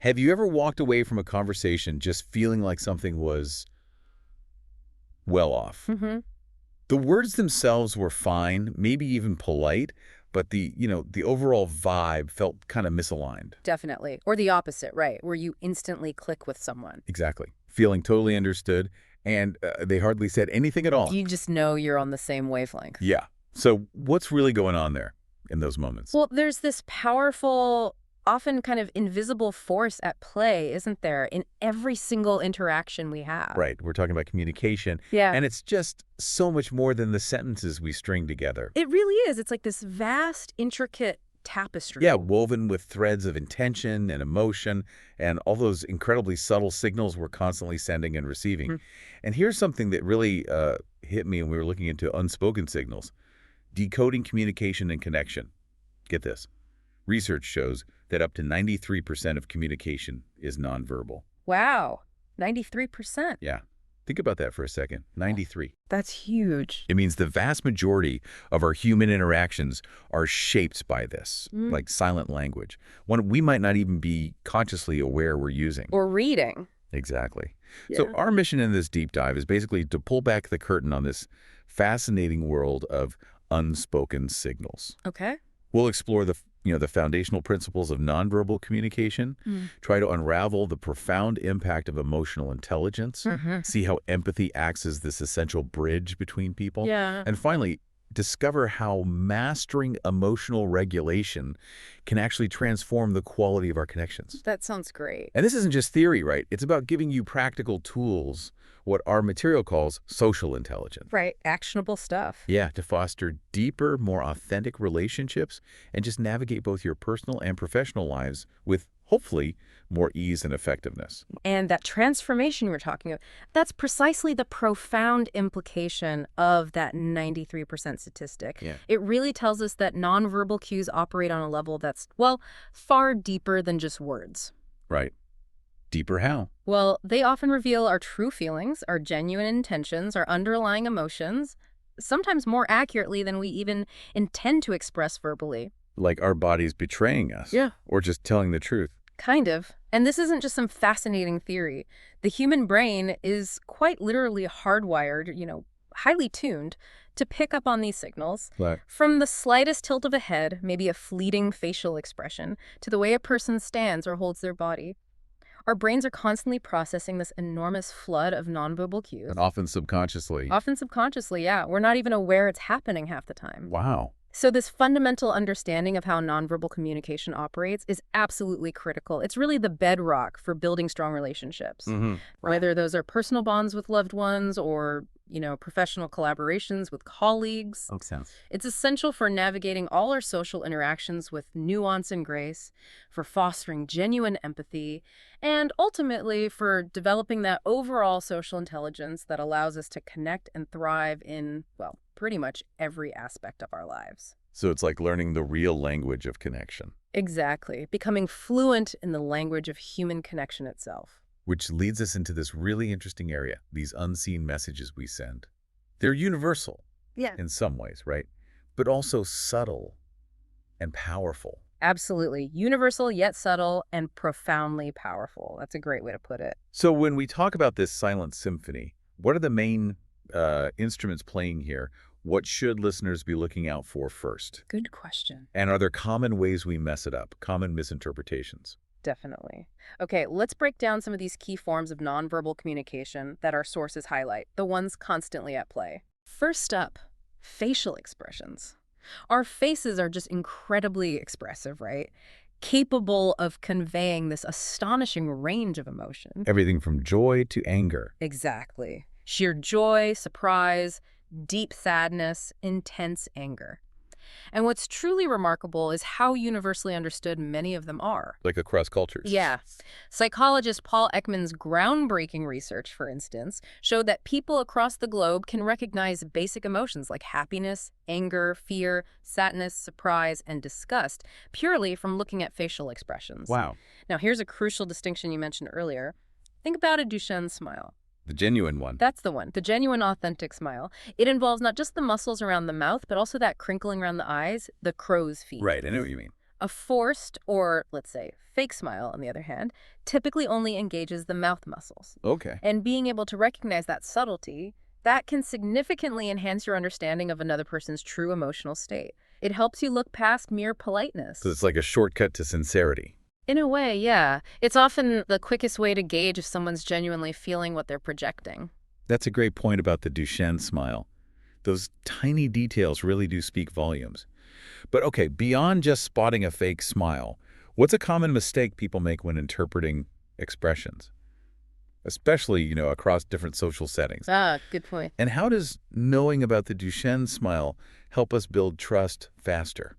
Have you ever walked away from a conversation just feeling like something was well off? Mm-hmm. The words themselves were fine, maybe even polite, but the overall vibe felt kind of misaligned. Definitely. Or the opposite, right? Where you instantly click with someone. Exactly. Feeling totally understood, and they hardly said anything at all. You just know you're on the same wavelength. Yeah. So what's really going on there in those moments? Well, there's this powerful, often kind of invisible force at play, isn't there, in every single interaction we have? Right. We're talking about communication. Yeah. And it's just so much more than the sentences we string together. It really is. It's like this vast, intricate tapestry. Yeah, woven with threads of intention and emotion and all those incredibly subtle signals we're constantly sending and receiving. And here's something that really hit me when we were looking into unspoken signals. Decoding communication and connection. Get this. Research shows that up to 93% of communication is nonverbal. Wow. 93%. Yeah. Think about that for a second. 93. That's huge. It means the vast majority of our human interactions are shaped by this, like silent language, one we might not even be consciously aware we're using. Or reading. Exactly. Yeah. So our mission in this deep dive is basically to pull back the curtain on this fascinating world of unspoken signals. Okay. We'll explore the foundational principles of nonverbal communication, try to unravel the profound impact of emotional intelligence, see how empathy acts as this essential bridge between people, Yeah. and finally, discover how mastering emotional regulation can actually transform the quality of our connections. That sounds great. And this isn't just theory, right? It's about giving you practical tools, what our material calls social intelligence. Right. Actionable stuff. Yeah, to foster deeper, more authentic relationships and just navigate both your personal and professional lives with, hopefully, more ease and effectiveness. And that transformation we're talking about, that's precisely the profound implication of that 93% statistic. Yeah. It really tells us that nonverbal cues operate on a level that's, well, far deeper than just words. Right. Deeper how? Well, they often reveal our true feelings, our genuine intentions, our underlying emotions, sometimes more accurately than we even intend to express verbally. Like our bodies betraying us. Yeah. Or just telling the truth. Kind of. And this isn't just some fascinating theory. The human brain is quite literally hardwired, highly tuned to pick up on these signals. Right. From the slightest tilt of a head, maybe a fleeting facial expression, to the way a person stands or holds their body. Our brains are constantly processing this enormous flood of nonverbal cues. And often subconsciously. Often subconsciously, yeah. We're not even aware it's happening half the time. Wow. So this fundamental understanding of how nonverbal communication operates is absolutely critical. It's really the bedrock for building strong relationships. Whether those are personal bonds with loved ones or, professional collaborations with colleagues. Makes sense. It's essential for navigating all our social interactions with nuance and grace, for fostering genuine empathy, and ultimately for developing that overall social intelligence that allows us to connect and thrive in, well, pretty much every aspect of our lives. So it's like learning the real language of connection. Exactly. Becoming fluent in the language of human connection itself. Which leads us into this really interesting area, these unseen messages we send. They're universal in some ways, right? But also subtle and powerful. Absolutely. Universal yet subtle and profoundly powerful. That's a great way to put it. So when we talk about this silent symphony, what are the main instruments playing here? What should listeners be looking out for first? Good question. And are there common ways we mess it up, common misinterpretations? Definitely. Okay, let's break down some of these key forms of nonverbal communication that our sources highlight, the ones constantly at play. First up, facial expressions. Our faces are just incredibly expressive, right? Capable of conveying this astonishing range of emotion. Everything from joy to anger. Exactly. Sheer joy, surprise, deep sadness, intense anger. And what's truly remarkable is how universally understood many of them are. Like across cultures. Yeah. Psychologist Paul Ekman's groundbreaking research, for instance, showed that people across the globe can recognize basic emotions like happiness, anger, fear, sadness, surprise, and disgust purely from looking at facial expressions. Wow. Now, here's a crucial distinction you mentioned earlier. Think about a Duchenne smile. The genuine one. That's the one, the genuine, authentic smile. It involves not just the muscles around the mouth, but also that crinkling around the eyes, the crow's feet. Right, I know what you mean. A forced, or let's say fake smile, on the other hand, typically only engages the mouth muscles. Okay. And being able to recognize that subtlety, that can significantly enhance your understanding of another person's true emotional state. It helps you look past mere So politeness. it's like a shortcut to sincerity. In a way, yeah. It's often the quickest way to gauge if someone's genuinely feeling what they're projecting. That's a great point about the Duchenne smile. Those tiny details really do speak volumes. But okay, beyond just spotting a fake smile, what's a common mistake people make when interpreting expressions? Especially, across different social settings. Ah, good point. And how does knowing about the Duchenne smile help us build trust faster?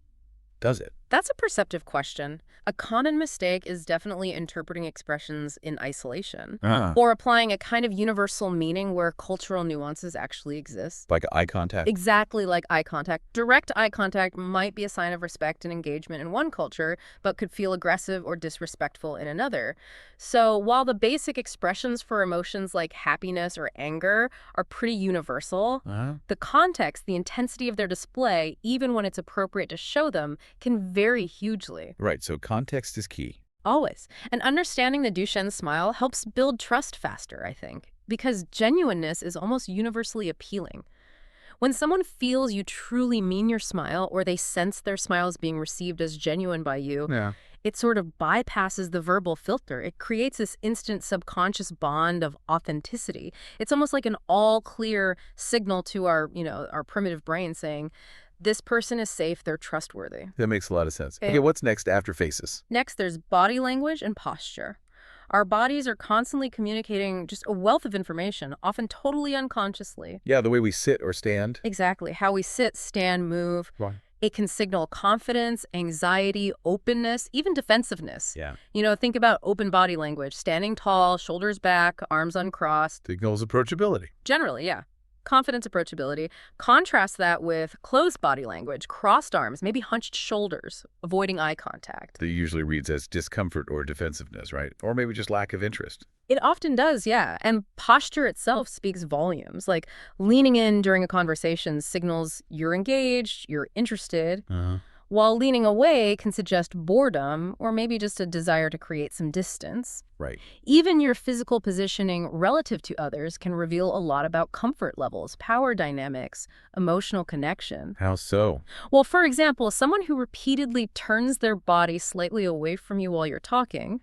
Does it? That's a perceptive question. A common mistake is definitely interpreting expressions in isolation, Ah. or applying a kind of universal meaning where cultural nuances actually exist. Like eye contact? Exactly like eye contact. Direct eye contact might be a sign of respect and engagement in one culture, but could feel aggressive or disrespectful in another. So while the basic expressions for emotions like happiness or anger are pretty universal, Uh-huh. the context, the intensity of their display, even when it's appropriate to show them, can vary hugely. Right, so context is key. Always. And understanding the Duchenne smile helps build trust faster, I think, because genuineness is almost universally appealing. When someone feels you truly mean your smile, or they sense their smile is being received as genuine by you, Yeah. it sort of bypasses the verbal filter. It creates this instant subconscious bond of authenticity. It's almost like an all-clear signal to our primitive brain saying, this person is safe, they're trustworthy. That makes a lot of sense. Okay. Okay, what's next after faces? Next, there's body language and posture. Our bodies are constantly communicating just a wealth of information, often totally unconsciously. Yeah, the way we sit or stand. Exactly. How we sit, stand, move. Right. It can signal confidence, anxiety, openness, even defensiveness. Yeah. Think about open body language, standing tall, shoulders back, arms uncrossed. Signals approachability. Generally, yeah. Confidence, approachability. Contrast that with closed body language, crossed arms, maybe hunched shoulders, avoiding eye contact. That usually reads as discomfort or defensiveness, right? Or maybe just lack of interest. It often does, yeah. And posture itself speaks volumes. Like leaning in during a conversation signals you're engaged, you're interested, Uh-huh. while leaning away can suggest boredom or maybe just a desire to create some distance. Right. Even your physical positioning relative to others can reveal a lot about comfort levels, power dynamics, emotional connection. How so? Well, for example, someone who repeatedly turns their body slightly away from you while you're talking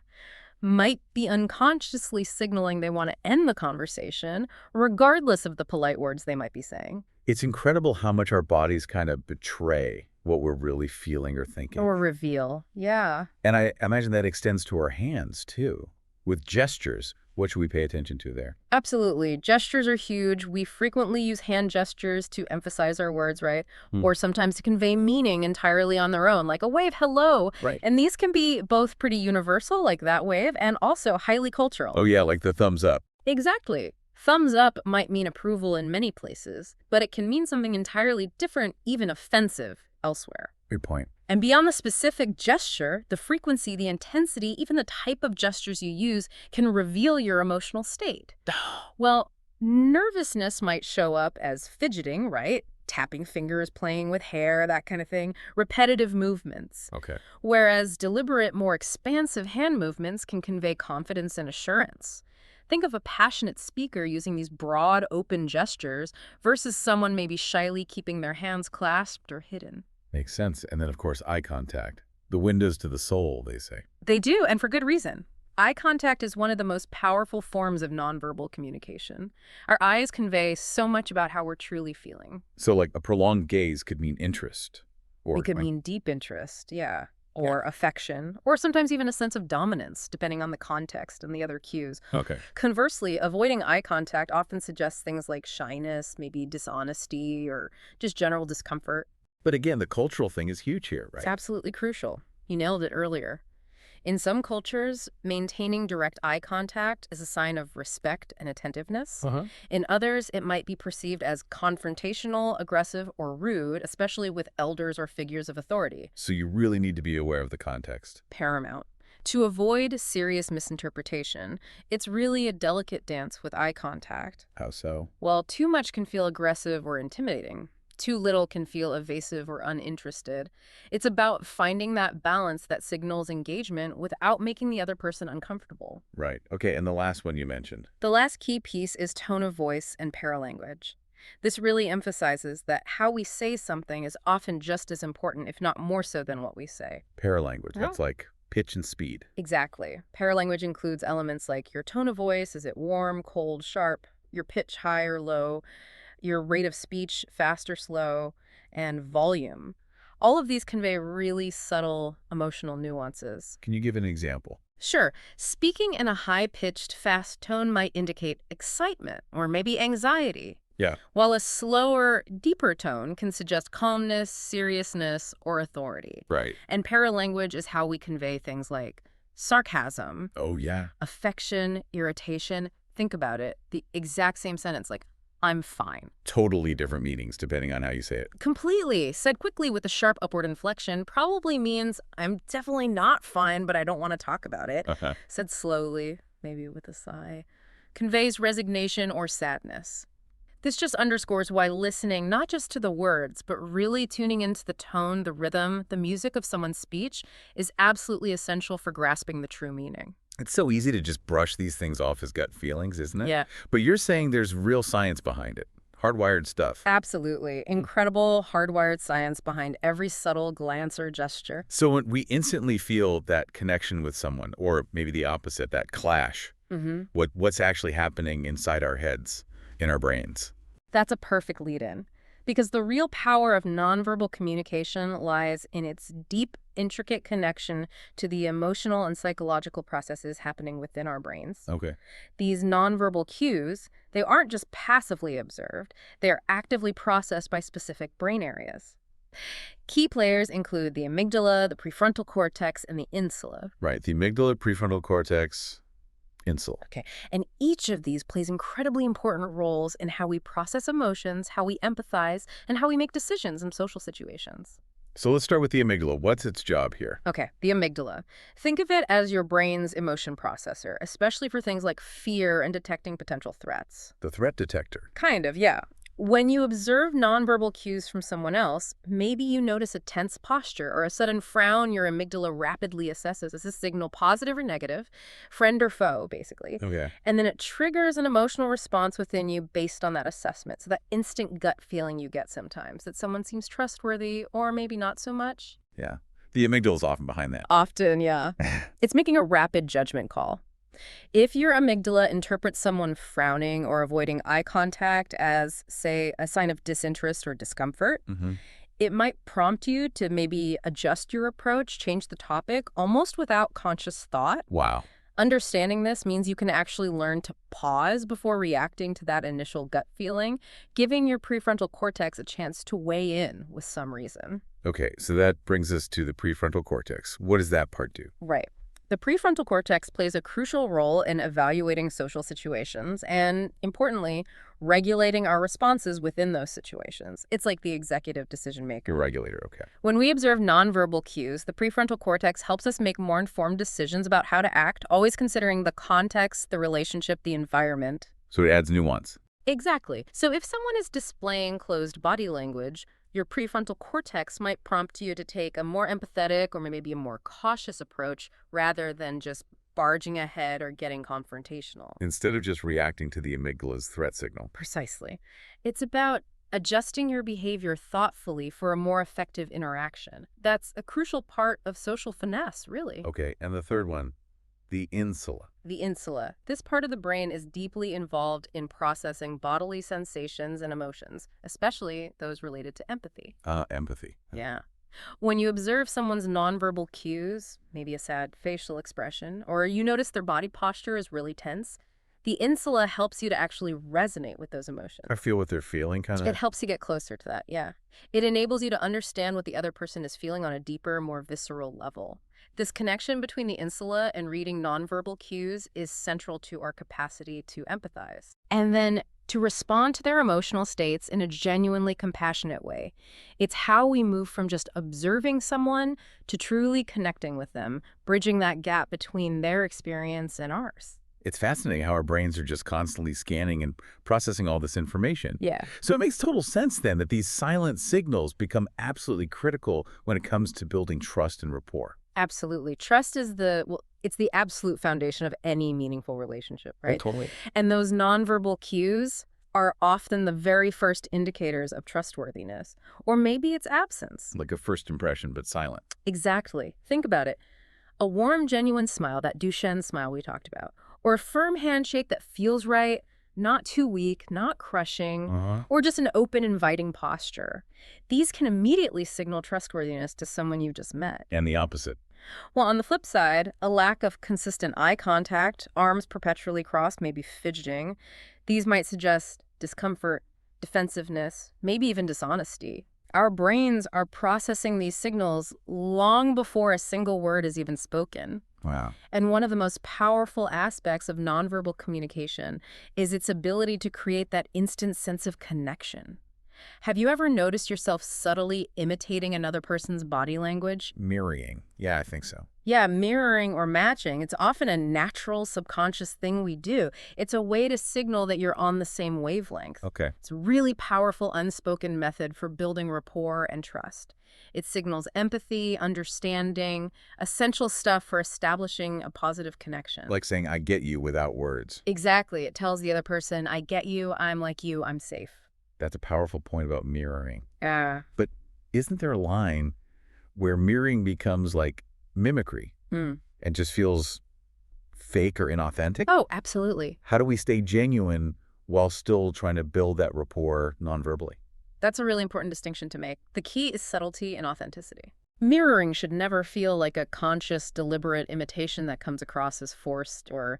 might be unconsciously signaling they want to end the conversation, regardless of the polite words they might be saying. It's incredible how much our bodies kind of betray what we're really feeling or thinking. Or reveal. Yeah. And I imagine that extends to our hands, too. With gestures, what should we pay attention to there? Absolutely. Gestures are huge. We frequently use hand gestures to emphasize our words, right? Hmm. Or sometimes to convey meaning entirely on their own, like a wave, hello. Right. And these can be both pretty universal, like that wave, and also highly cultural. Oh, yeah, like the thumbs up. Exactly. Thumbs up might mean approval in many places, but it can mean something entirely different, even offensive, elsewhere. Good point. And beyond the specific gesture, the frequency, the intensity, even the type of gestures you use can reveal your emotional state. Well, nervousness might show up as fidgeting, right? Tapping fingers, playing with hair, that kind of thing. Repetitive movements. Okay. Whereas deliberate, more expansive hand movements can convey confidence and assurance. Think of a passionate speaker using these broad, open gestures versus someone maybe shyly keeping their hands clasped or hidden. Makes sense. And then, of course, eye contact. The windows to the soul, they say. They do, and for good reason. Eye contact is one of the most powerful forms of nonverbal communication. Our eyes convey so much about how we're truly feeling. So, like, a prolonged gaze could mean interest. Or It could like, mean deep interest, yeah, or affection, or sometimes even a sense of dominance, depending on the context and the other cues. Okay. Conversely, avoiding eye contact often suggests things like shyness, maybe dishonesty, or just general discomfort. But again, the cultural thing is huge here, right? It's absolutely crucial. You nailed it earlier. In some cultures, maintaining direct eye contact is a sign of respect and attentiveness. Uh-huh. In others, it might be perceived as confrontational, aggressive, or rude, especially with elders or figures of authority. So you really need to be aware of the context. Paramount. To avoid serious misinterpretation, it's really a delicate dance with eye contact. How so? Well, too much can feel aggressive or intimidating. Too little can feel evasive or uninterested. It's about finding that balance that signals engagement without making the other person uncomfortable. Right. Okay, and the last one you mentioned. The last key piece is tone of voice and paralanguage. This really emphasizes that how we say something is often just as important, if not more so than what we say. Paralanguage. Yeah. That's like pitch and speed. Exactly. Paralanguage includes elements like your tone of voice, is it warm, cold, sharp, your pitch high or low, your rate of speech fast or slow, and volume. All of these convey really subtle emotional nuances. Can you give an example? Sure, speaking in a high-pitched, fast tone might indicate excitement or maybe anxiety, Yeah. while a slower, deeper tone can suggest calmness, seriousness, or authority. Right. And paralanguage is how we convey things like sarcasm, Oh, yeah. affection, irritation. Think about it. The exact same sentence, like, I'm fine. Totally different meanings depending on how you say it. Completely. Said quickly with a sharp upward inflection probably means I'm definitely not fine, but I don't want to talk about it. Uh-huh. Said slowly, maybe with a sigh, conveys resignation or sadness. This just underscores why listening not just to the words, but really tuning into the tone, the rhythm, the music of someone's speech is absolutely essential for grasping the true meaning. It's so easy to just brush these things off as gut feelings, isn't it? Yeah, But you're saying there's real science behind it. Hardwired stuff. absolutely. Incredible hardwired science behind every subtle glance or gesture. So when we instantly feel that connection with someone, or maybe the opposite, that clash, what's actually happening inside our heads, in our brains? That's a perfect lead-in, because the real power of nonverbal communication lies in its deep, intricate connection to the emotional and psychological processes happening within our brains. Okay. These nonverbal cues, they aren't just passively observed, they are actively processed by specific brain areas. Key players include the amygdala, the prefrontal cortex, and the insula. Right. The amygdala, prefrontal cortex, insula. Okay, and each of these plays incredibly important roles in how we process emotions, how we empathize, and how we make decisions in social situations. So let's start with the amygdala. What's its job here? Okay, the amygdala. Think of it as your brain's emotion processor, especially for things like fear and detecting potential threats. The threat detector. Kind of, yeah. When you observe nonverbal cues from someone else, maybe you notice a tense posture or a sudden frown your amygdala rapidly assesses as a signal, positive or negative, friend or foe, basically. Okay. And then it triggers an emotional response within you based on that assessment. So that instant gut feeling you get sometimes, that someone seems trustworthy or maybe not so much. Yeah. The amygdala is often behind that. Often, yeah. It's making a rapid judgment call. If your amygdala interprets someone frowning or avoiding eye contact as, say, a sign of disinterest or discomfort, it might prompt you to maybe adjust your approach, change the topic, almost without conscious thought. Wow. Understanding this means you can actually learn to pause before reacting to that initial gut feeling, giving your prefrontal cortex a chance to weigh in with some reason. Okay, so that brings us to the prefrontal cortex. What does that part do? Right. The prefrontal cortex plays a crucial role in evaluating social situations and, importantly, regulating our responses within those situations. It's like the executive decision maker. Your regulator, okay. When we observe nonverbal cues, the prefrontal cortex helps us make more informed decisions about how to act, always considering the context, the relationship, the environment. So it adds nuance. Exactly. So if someone is displaying closed body language, your prefrontal cortex might prompt you to take a more empathetic or maybe a more cautious approach rather than just barging ahead or getting confrontational. Instead of just reacting to the amygdala's threat signal. Precisely. It's about adjusting your behavior thoughtfully for a more effective interaction. That's a crucial part of social finesse, really. Okay, and the third one, the insula. The insula. This part of the brain is deeply involved in processing bodily sensations and emotions, especially those related to empathy. Empathy. Yeah. When you observe someone's nonverbal cues, maybe a sad facial expression, or you notice their body posture is really tense, the insula helps you to actually resonate with those emotions. I feel what they're feeling, kind It of. helps you get closer to that, yeah. It enables you to understand what the other person is feeling on a deeper, more visceral level. This connection between the insula and reading nonverbal cues is central to our capacity to empathize. And then to respond to their emotional states in a genuinely compassionate way. It's how we move from just observing someone to truly connecting with them, bridging that gap between their experience and ours. It's fascinating how our brains are just constantly scanning and processing all this information. Yeah. So it makes total sense then that these silent signals become absolutely critical when it comes to building trust and rapport. Absolutely. Trust is it's the absolute foundation of any meaningful relationship, Oh, right? totally. And those nonverbal cues are often the very first indicators of trustworthiness, or maybe its absence. Like a first impression, but silent. Exactly. Think about it. A warm, genuine smile, that Duchenne smile we talked about, or a firm handshake that feels right, not too weak, not crushing, Uh-huh. or just an open, inviting posture. These can immediately signal trustworthiness to someone you just met. And the opposite. Well, on the flip side, a lack of consistent eye contact, arms perpetually crossed, maybe fidgeting, these might suggest discomfort, defensiveness, maybe even dishonesty. Our brains are processing these signals long before a single word is even spoken. Wow. And one of the most powerful aspects of nonverbal communication is its ability to create that instant sense of connection. Have you ever noticed yourself subtly imitating another person's body language? Mirroring. Yeah, I think so. Yeah, mirroring or matching. It's often a natural subconscious thing we do. It's a way to signal that you're on the same wavelength. Okay. It's a really powerful unspoken method for building rapport and trust. It signals empathy, understanding, essential stuff for establishing a positive connection. Like saying, I get you without words. Exactly. It tells the other person, I get you, I'm like you, I'm safe. That's a powerful point about mirroring. Yeah. But isn't there a line where mirroring becomes like mimicry Mm. and just feels fake or inauthentic? Oh, absolutely. How do we stay genuine while still trying to build that rapport non-verbally? That's a really important distinction to make. The key is subtlety and authenticity. Mirroring should never feel like a conscious, deliberate imitation that comes across as forced or,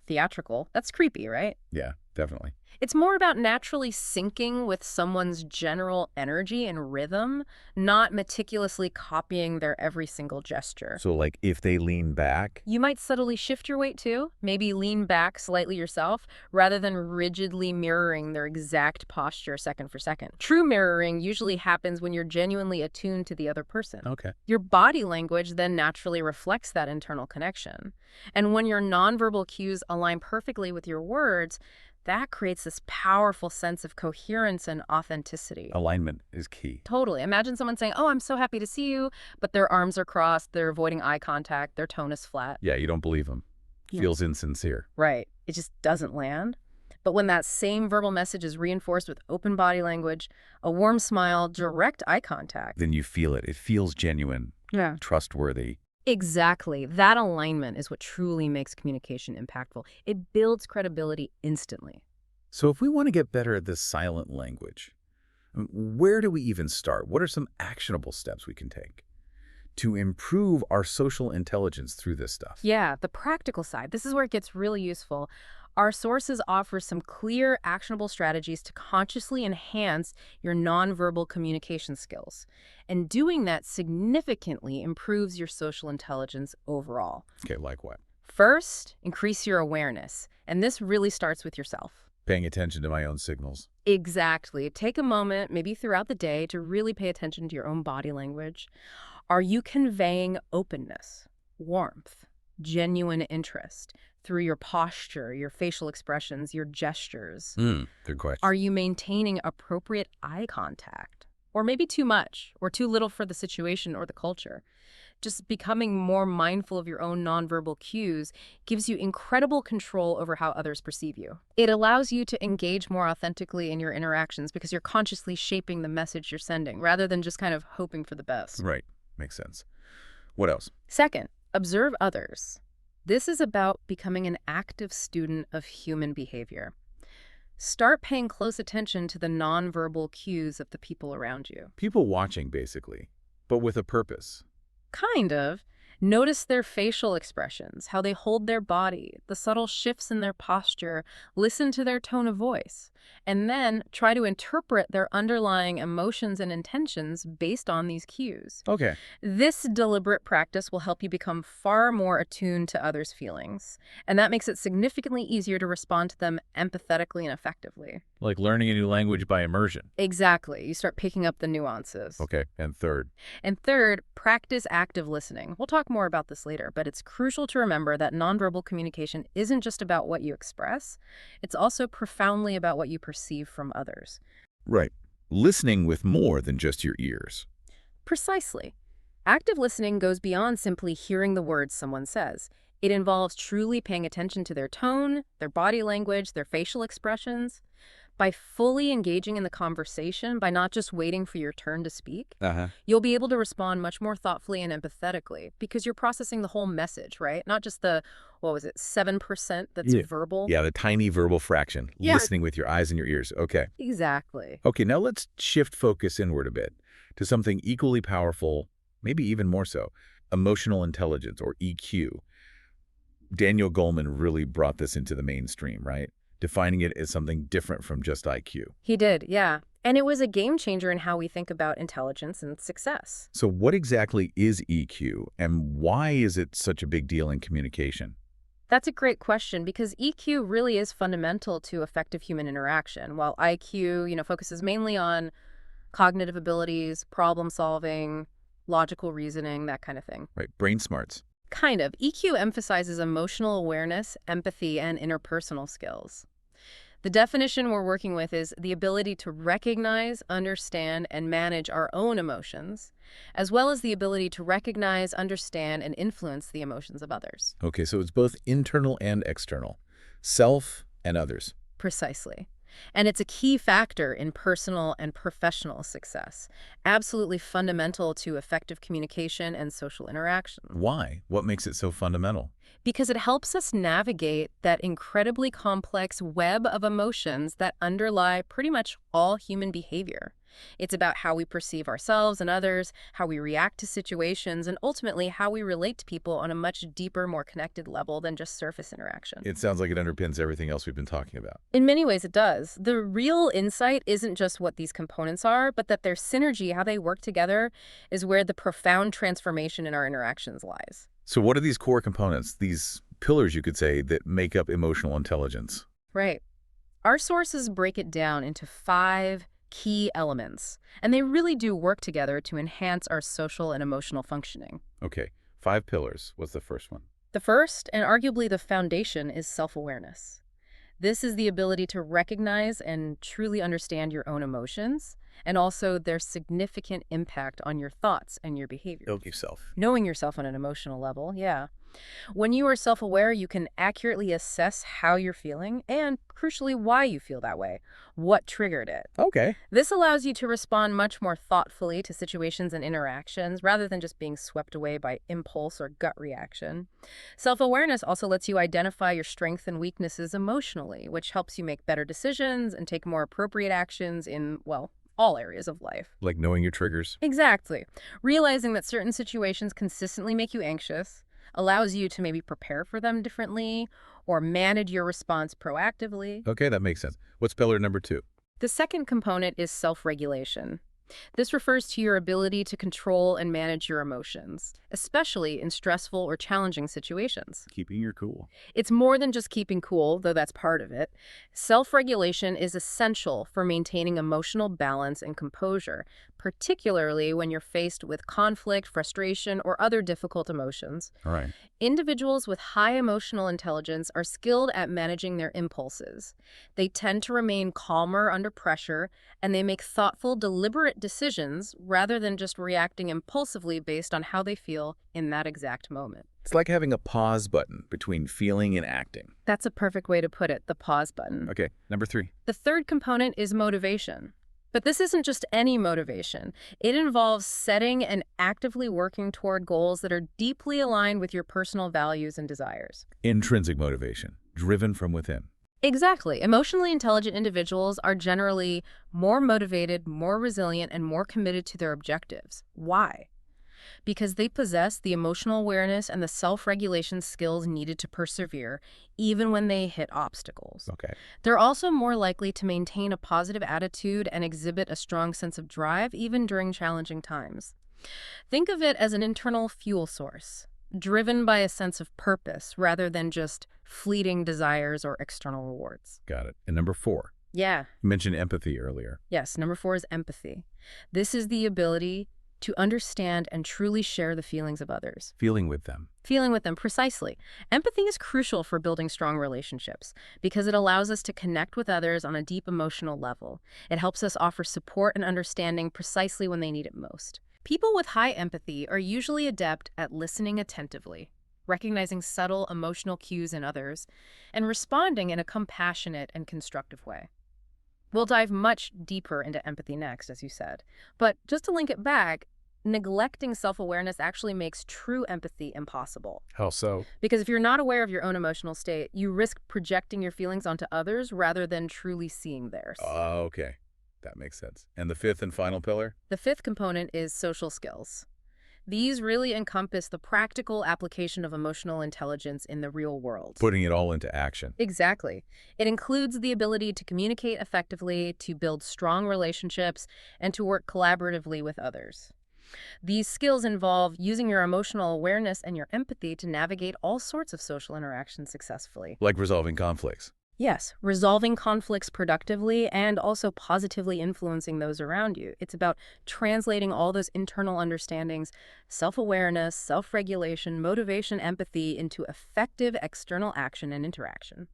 theatrical. That's creepy, right? Yeah, definitely. It's more about naturally syncing with someone's general energy and rhythm, not meticulously copying their every single gesture. So like if they lean back, You might subtly shift your weight too, maybe lean back slightly yourself, rather than rigidly mirroring their exact posture second for second. True mirroring usually happens when you're genuinely attuned to the other person. okay. Your body language then naturally reflects that internal connection. And when your nonverbal cues align perfectly with your words, that creates this powerful sense of coherence and authenticity. Alignment is key. Totally. Imagine someone saying, oh, I'm so happy to see you, but their arms are crossed, they're avoiding eye contact, their tone is flat. Yeah, you don't believe them. Yeah. Feels insincere. Right. It just doesn't land. But when that same verbal message is reinforced with open body language, a warm smile, direct eye contact. Then you feel it. It feels genuine, Yeah. trustworthy. Exactly. That alignment is what truly makes communication impactful. It builds credibility instantly. So if we want to get better at this silent language, where do we even start? What are some actionable steps we can take to improve our social intelligence through this stuff? Yeah, the practical side. This is where it gets really useful. Our sources offer some clear, actionable strategies to consciously enhance your nonverbal communication skills. And doing that significantly improves your social intelligence overall. Okay, like what? First, increase your awareness. And this really starts with yourself. Paying attention to my own signals. Exactly. Take a moment, maybe throughout the day, to really pay attention to your own body language. Are you conveying openness, warmth, genuine interest through your posture, your facial expressions, your gestures? Good question. Are you maintaining appropriate eye contact? Or maybe too much or too little for the situation or the culture? Just becoming more mindful of your own nonverbal cues gives you incredible control over how others perceive you. It allows you to engage more authentically in your interactions because you're consciously shaping the message you're sending rather than just kind of hoping for the best. Right. Makes sense. What else? Second, observe others. This is about becoming an active student of human behavior. Start paying close attention to the nonverbal cues of the people around you. People watching, basically, but with a purpose. Kind of. Notice their facial expressions, how they hold their body, the subtle shifts in their posture, listen to their tone of voice, and then try to interpret their underlying emotions and intentions based on these cues. Okay. This deliberate practice will help you become far more attuned to others' feelings, and that makes it significantly easier to respond to them empathetically and effectively. Like learning a new language by immersion. Exactly. You start picking up the nuances. Okay. And third. And third, practice active listening. We'll talk more about this later, but it's crucial to remember that nonverbal communication isn't just about what you express, it's also profoundly about what you perceive from others. Right. Listening with more than just your ears. Precisely. Active listening goes beyond simply hearing the words someone says. It involves truly paying attention to their tone, their body language, their facial expressions. By fully engaging in the conversation, by not just waiting for your turn to speak, Uh-huh. you'll be able to respond much more thoughtfully and empathetically because you're processing the whole message, right? Not just the, what was it, 7% that's Yeah. verbal? Yeah, the tiny verbal fraction. Yeah. Listening with your eyes and your ears. Okay. Exactly. Okay, now let's shift focus inward a bit to something equally powerful, maybe even more so, emotional intelligence, or EQ. Daniel Goleman really brought this into the mainstream, right? Defining it as something different from just IQ. He did, yeah. And it was a game changer in how we think about intelligence and success. So what exactly is EQ, and why is it such a big deal in communication? That's a great question because EQ really is fundamental to effective human interaction, while IQ, focuses mainly on cognitive abilities, problem solving, logical reasoning, that kind of thing. Right, brain smarts. Kind of. EQ emphasizes emotional awareness, empathy, and interpersonal skills. The definition we're working with is the ability to recognize, understand, and manage our own emotions, as well as the ability to recognize, understand, and influence the emotions of others. Okay, so it's both internal and external. Self and others. Precisely. And it's a key factor in personal and professional success, absolutely fundamental to effective communication and social interaction. Why? What makes it so fundamental? Because it helps us navigate that incredibly complex web of emotions that underlie pretty much all human behavior. It's about how we perceive ourselves and others, how we react to situations, and ultimately how we relate to people on a much deeper, more connected level than just surface interaction. It sounds like it underpins everything else we've been talking about. In many ways, it does. The real insight isn't just what these components are, but that their synergy, how they work together, is where the profound transformation in our interactions lies. So what are these core components, these pillars, you could say, that make up emotional intelligence? Right. Our sources break it down into 5 key elements, and they really do work together to enhance our social and emotional functioning. Okay, 5 pillars. What's the first one? The first, and arguably the foundation, is self-awareness. This is the ability to recognize and truly understand your own emotions, and also their significant impact on your thoughts and your behavior. Know yourself. Knowing yourself on an emotional level, yeah. When you are self-aware, you can accurately assess how you're feeling and, crucially, why you feel that way, what triggered it. Okay. This allows you to respond much more thoughtfully to situations and interactions rather than just being swept away by impulse or gut reaction. Self-awareness also lets you identify your strengths and weaknesses emotionally, which helps you make better decisions and take more appropriate actions in, well, all areas of life. Like knowing your triggers. Exactly. Realizing that certain situations consistently make you anxious allows you to maybe prepare for them differently or manage your response proactively. Okay, that makes sense. What's pillar number 2? The second component is self-regulation. This refers to your ability to control and manage your emotions, especially in stressful or challenging situations. Keeping your cool. It's more than just keeping cool, though that's part of it. Self-regulation is essential for maintaining emotional balance and composure, particularly when you're faced with conflict, frustration, or other difficult emotions. All right. Individuals with high emotional intelligence are skilled at managing their impulses. They tend to remain calmer under pressure, and they make thoughtful, deliberate decisions rather than just reacting impulsively based on how they feel in that exact moment. It's like having a pause button between feeling and acting. That's a perfect way to put it, the pause button. Okay, number 3. The third component is motivation. But this isn't just any motivation. It involves setting and actively working toward goals that are deeply aligned with your personal values and desires. Intrinsic motivation, driven from within. Exactly. Emotionally intelligent individuals are generally more motivated, more resilient, and more committed to their objectives. Why? Because they possess the emotional awareness and the self-regulation skills needed to persevere, even when they hit obstacles. Okay. They're also more likely to maintain a positive attitude and exhibit a strong sense of drive, even during challenging times. Think of it as an internal fuel source, driven by a sense of purpose rather than just fleeting desires or external rewards. Got it. And number 4. Yeah. You mentioned empathy earlier. Yes, number 4 is empathy. This is the ability to understand and truly share the feelings of others. Feeling with them. Feeling with them, precisely. Empathy is crucial for building strong relationships because it allows us to connect with others on a deep emotional level. It helps us offer support and understanding precisely when they need it most. People with high empathy are usually adept at listening attentively, recognizing subtle emotional cues in others, and responding in a compassionate and constructive way. We'll dive much deeper into empathy next, as you said. But just to link it back, neglecting self-awareness actually makes true empathy impossible. How so? Because if you're not aware of your own emotional state, you risk projecting your feelings onto others rather than truly seeing theirs. Okay. That makes sense. And the fifth and final pillar? The fifth component is social skills. These really encompass the practical application of emotional intelligence in the real world. Putting it all into action. Exactly. It includes the ability to communicate effectively, to build strong relationships, and to work collaboratively with others. These skills involve using your emotional awareness and your empathy to navigate all sorts of social interactions successfully. Like resolving conflicts. Yes, resolving conflicts productively and also positively influencing those around you. It's about translating all those internal understandings, self-awareness, self-regulation, motivation, empathy into effective external action and interaction.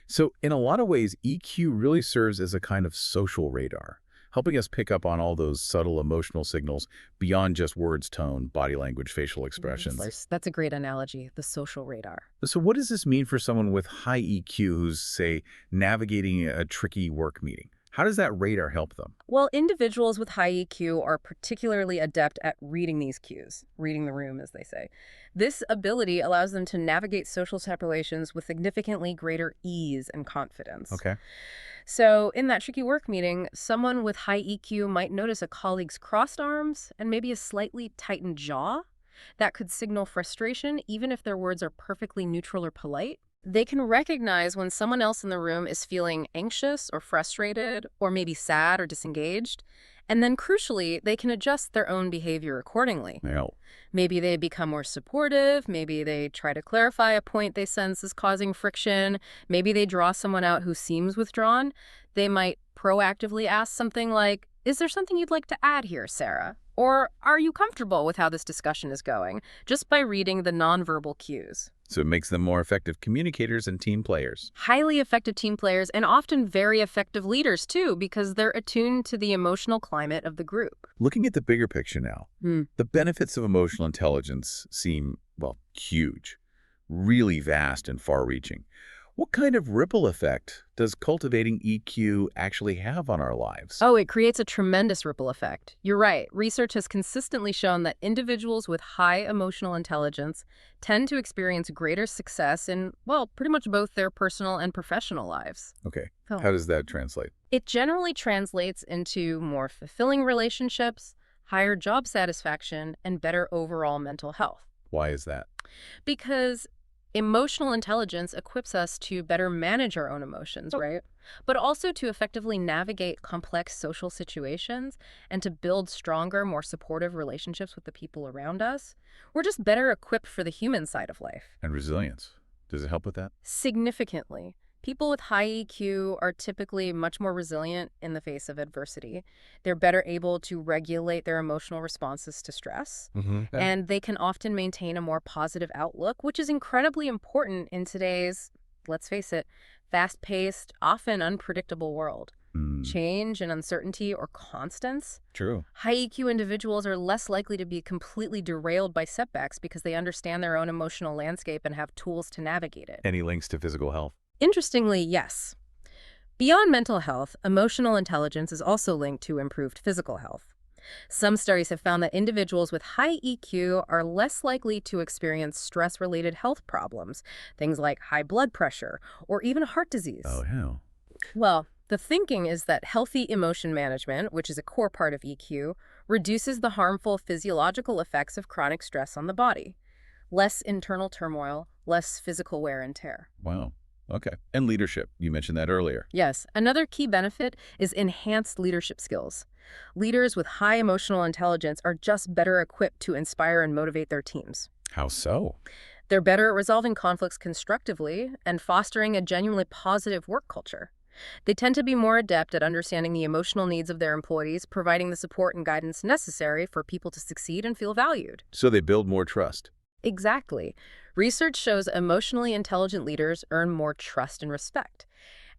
So in a lot of ways, EQ really serves as a kind of social radar, helping us pick up on all those subtle emotional signals beyond just words, tone, body language, facial expressions. That's a great analogy, the social radar. So what does this mean for someone with high EQ who's, say, navigating a tricky work meeting? How does that radar help them? Well, individuals with high EQ are particularly adept at reading these cues, reading the room, as they say. This ability allows them to navigate social situations with significantly greater ease and confidence. Okay. So in that tricky work meeting, someone with high EQ might notice a colleague's crossed arms and maybe a slightly tightened jaw. That could signal frustration, even if their words are perfectly neutral or polite. They can recognize when someone else in the room is feeling anxious or frustrated or maybe sad or disengaged. And then crucially, they can adjust their own behavior accordingly. Yeah. Maybe they become more supportive. Maybe they try to clarify a point they sense is causing friction. Maybe they draw someone out who seems withdrawn. They might proactively ask something like, "Is there something you'd like to add here, Sarah?" Or, "Are you comfortable with how this discussion is going?" Just by reading the nonverbal cues. So it makes them more effective communicators and team players. Highly effective team players and often very effective leaders, too, because they're attuned to the emotional climate of the group. Looking at the bigger picture now, the benefits of emotional intelligence seem, well, huge, really vast and far-reaching. What kind of ripple effect does cultivating EQ actually have on our lives? Oh, it creates a tremendous ripple effect. You're right. Research has consistently shown that individuals with high emotional intelligence tend to experience greater success in, well, pretty much both their personal and professional lives. Okay. Oh. How does that translate? It generally translates into more fulfilling relationships, higher job satisfaction, and better overall mental health. Why is that? Because emotional intelligence equips us to better manage our own emotions, right? But also to effectively navigate complex social situations and to build stronger, more supportive relationships with the people around us. We're just better equipped for the human side of life. And resilience. Does it help with that? Significantly. People with high EQ are typically much more resilient in the face of adversity. They're better able to regulate their emotional responses to stress. And they can often maintain a more positive outlook, which is incredibly important in today's, let's face it, fast-paced, often unpredictable world. Change and uncertainty or constants. True. High EQ individuals are less likely to be completely derailed by setbacks because they understand their own emotional landscape and have tools to navigate it. Any links to physical health? Interestingly, yes. Beyond mental health, emotional intelligence is also linked to improved physical health. Some studies have found that individuals with high EQ are less likely to experience stress-related health problems, things like high blood pressure or even heart disease. Oh, hell. Well, the thinking is that healthy emotion management, which is a core part of EQ, reduces the harmful physiological effects of chronic stress on the body. Less internal turmoil, less physical wear and tear. Wow. Okay. And leadership. You mentioned that earlier. Yes. Another key benefit is enhanced leadership skills. Leaders with high emotional intelligence are just better equipped to inspire and motivate their teams. How so? They're better at resolving conflicts constructively and fostering a genuinely positive work culture. They tend to be more adept at understanding the emotional needs of their employees, providing the support and guidance necessary for people to succeed and feel valued. So they build more trust. Exactly. Research shows emotionally intelligent leaders earn more trust and respect.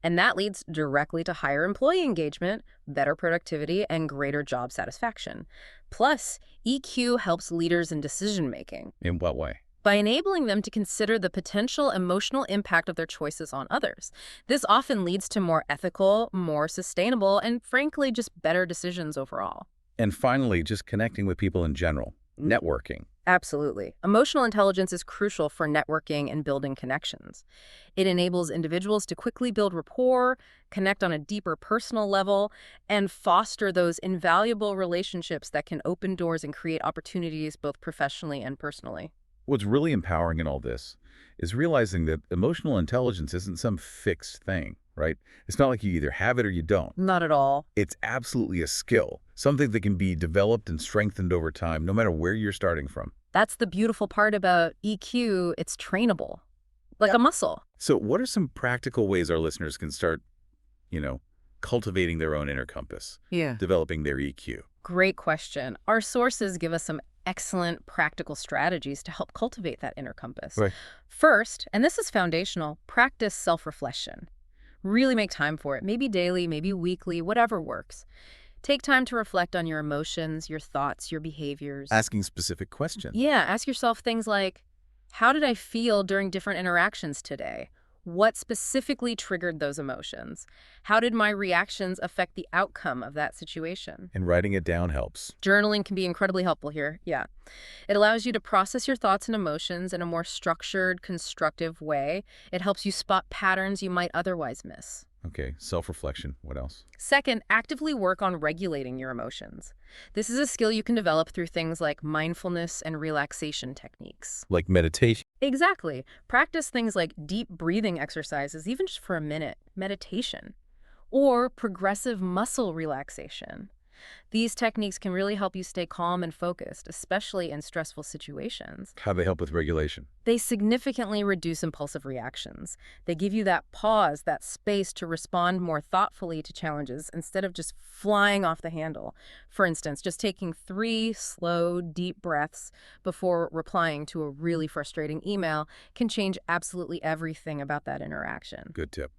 And that leads directly to higher employee engagement, better productivity, and greater job satisfaction. Plus, EQ helps leaders in decision making In what way? by enabling them to consider the potential emotional impact of their choices on others. This often leads to more ethical, more sustainable, and frankly, just better decisions overall. And finally, just connecting with people in general. Networking. Absolutely. Emotional intelligence is crucial for networking and building connections. It enables individuals to quickly build rapport, connect on a deeper personal level, and foster those invaluable relationships that can open doors and create opportunities both professionally and personally. What's really empowering in all this is realizing that emotional intelligence isn't some fixed thing, right? It's not like you either have it or you don't. Not at all. It's absolutely a skill, something that can be developed and strengthened over time, no matter where you're starting from. That's the beautiful part about EQ. It's trainable, like a muscle. So what are some practical ways our listeners can start, cultivating their own inner compass, Yeah. developing their EQ? Great question. Our sources give us some excellent practical strategies to help cultivate that inner compass. Right. First, and this is foundational, practice self-reflection. Really make time for it, maybe daily, maybe weekly, whatever works. Take time to reflect on your emotions, your thoughts, your behaviors. Asking specific questions. Yeah, ask yourself things like, how did I feel during different interactions today? What specifically triggered those emotions? How did my reactions affect the outcome of that situation? And writing it down helps. Journaling can be incredibly helpful here, yeah. It allows you to process your thoughts and emotions in a more structured, constructive way. It helps you spot patterns you might otherwise miss. Okay, self-reflection. What else? Second, actively work on regulating your emotions. This is a skill you can develop through things like mindfulness and relaxation techniques. Like meditation. Exactly. Practice things like deep breathing exercises, even just for a minute, meditation, or progressive muscle relaxation. These techniques can really help you stay calm and focused, especially in stressful situations. How they help with regulation. They significantly reduce impulsive reactions. They give you that pause, that space to respond more thoughtfully to challenges instead of just flying off the handle. For instance, just taking 3 slow, deep breaths before replying to a really frustrating email can change absolutely everything about that interaction. Good tip.